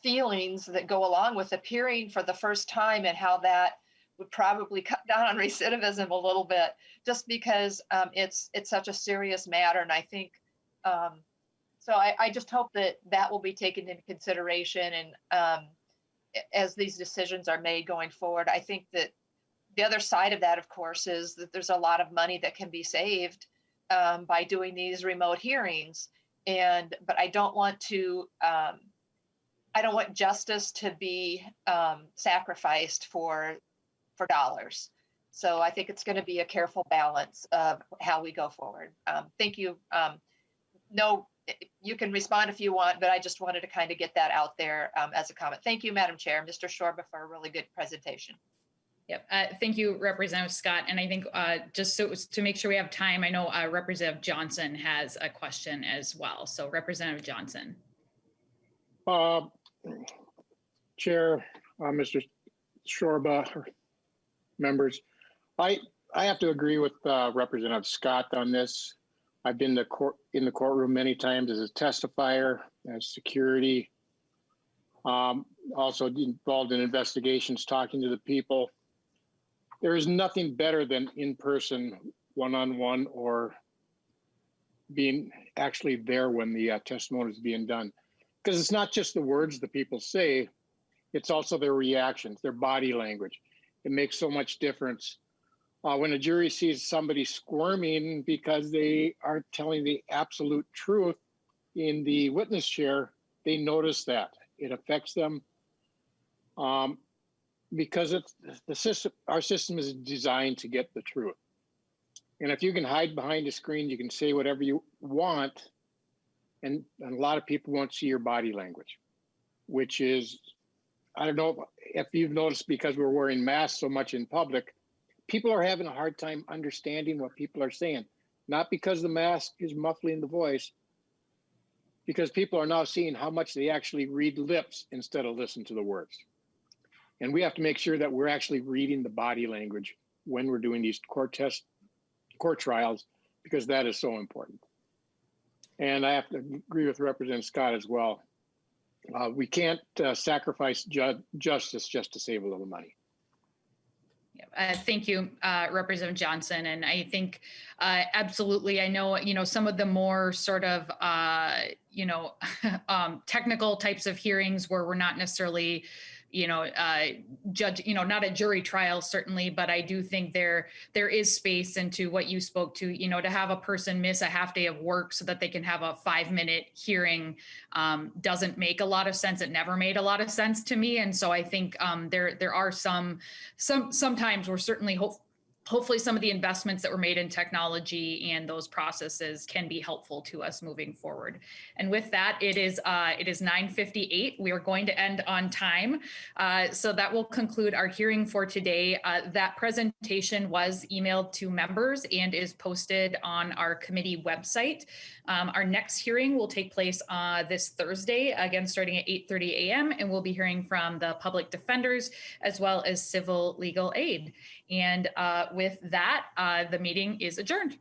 G: feelings that go along with appearing for the first time, and how that would probably cut down on recidivism a little bit, just because it's such a serious matter. And I think, so I just hope that will be taken into consideration. And as these decisions are made going forward, I think that the other side of that, of course, is that there's a lot of money that can be saved by doing these remote hearings. But I don't want to I don't want justice to be sacrificed for dollars. So I think it's going to be a careful balance of how we go forward. Thank you. No, you can respond if you want, but I just wanted to kind of get that out there as a comment. Thank you, Madam Chair, Mr. Shorba, for a really good presentation.
A: Yep. Thank you, Representative Scott. And I think just so to make sure we have time, I know Representative Johnson has a question as well. So Representative Johnson.
J: Chair, Mr. Shorba, members, I have to agree with Representative Scott on this. I've been in the courtroom many times as a testifier, as security, also involved in investigations, talking to the people. There is nothing better than in-person, one-on-one, or being actually there when the testimony is being done. Because it's not just the words the people say, it's also their reactions, their body language. It makes so much difference. When a jury sees somebody squirming because they aren't telling the absolute truth in the witness chair, they notice that. It affects them because it's the system. Our system is designed to get the truth. And if you can hide behind a screen, you can say whatever you want, and a lot of people won't see your body language, which is, I don't know if you've noticed, because we're wearing masks so much in public, people are having a hard time understanding what people are saying. Not because the mask is muffling the voice, because people are now seeing how much they actually read lips instead of listen to the words. And we have to make sure that we're actually reading the body language when we're doing these court trials, because that is so important. And I have to agree with Representative Scott as well. We can't sacrifice justice just to save a little money.
A: Thank you, Representative Johnson. And I think absolutely, I know, some of the more sort of, technical types of hearings where we're not necessarily, not a jury trial, certainly, but I do think there is space into what you spoke to, to have a person miss a half day of work so that they can have a 5-minute hearing doesn't make a lot of sense. It never made a lot of sense to me. And so I think there are sometimes we're certainly hopefully some of the investments that were made in technology and those processes can be helpful to us moving forward. And with that, it is 9:58. We are going to end on time. So that will conclude our hearing for today. That presentation was emailed to members and is posted on our committee website. Our next hearing will take place this Thursday, again, starting at 8:30 a.m. And we'll be hearing from the public defenders as well as civil legal aid. And with that, the meeting is adjourned.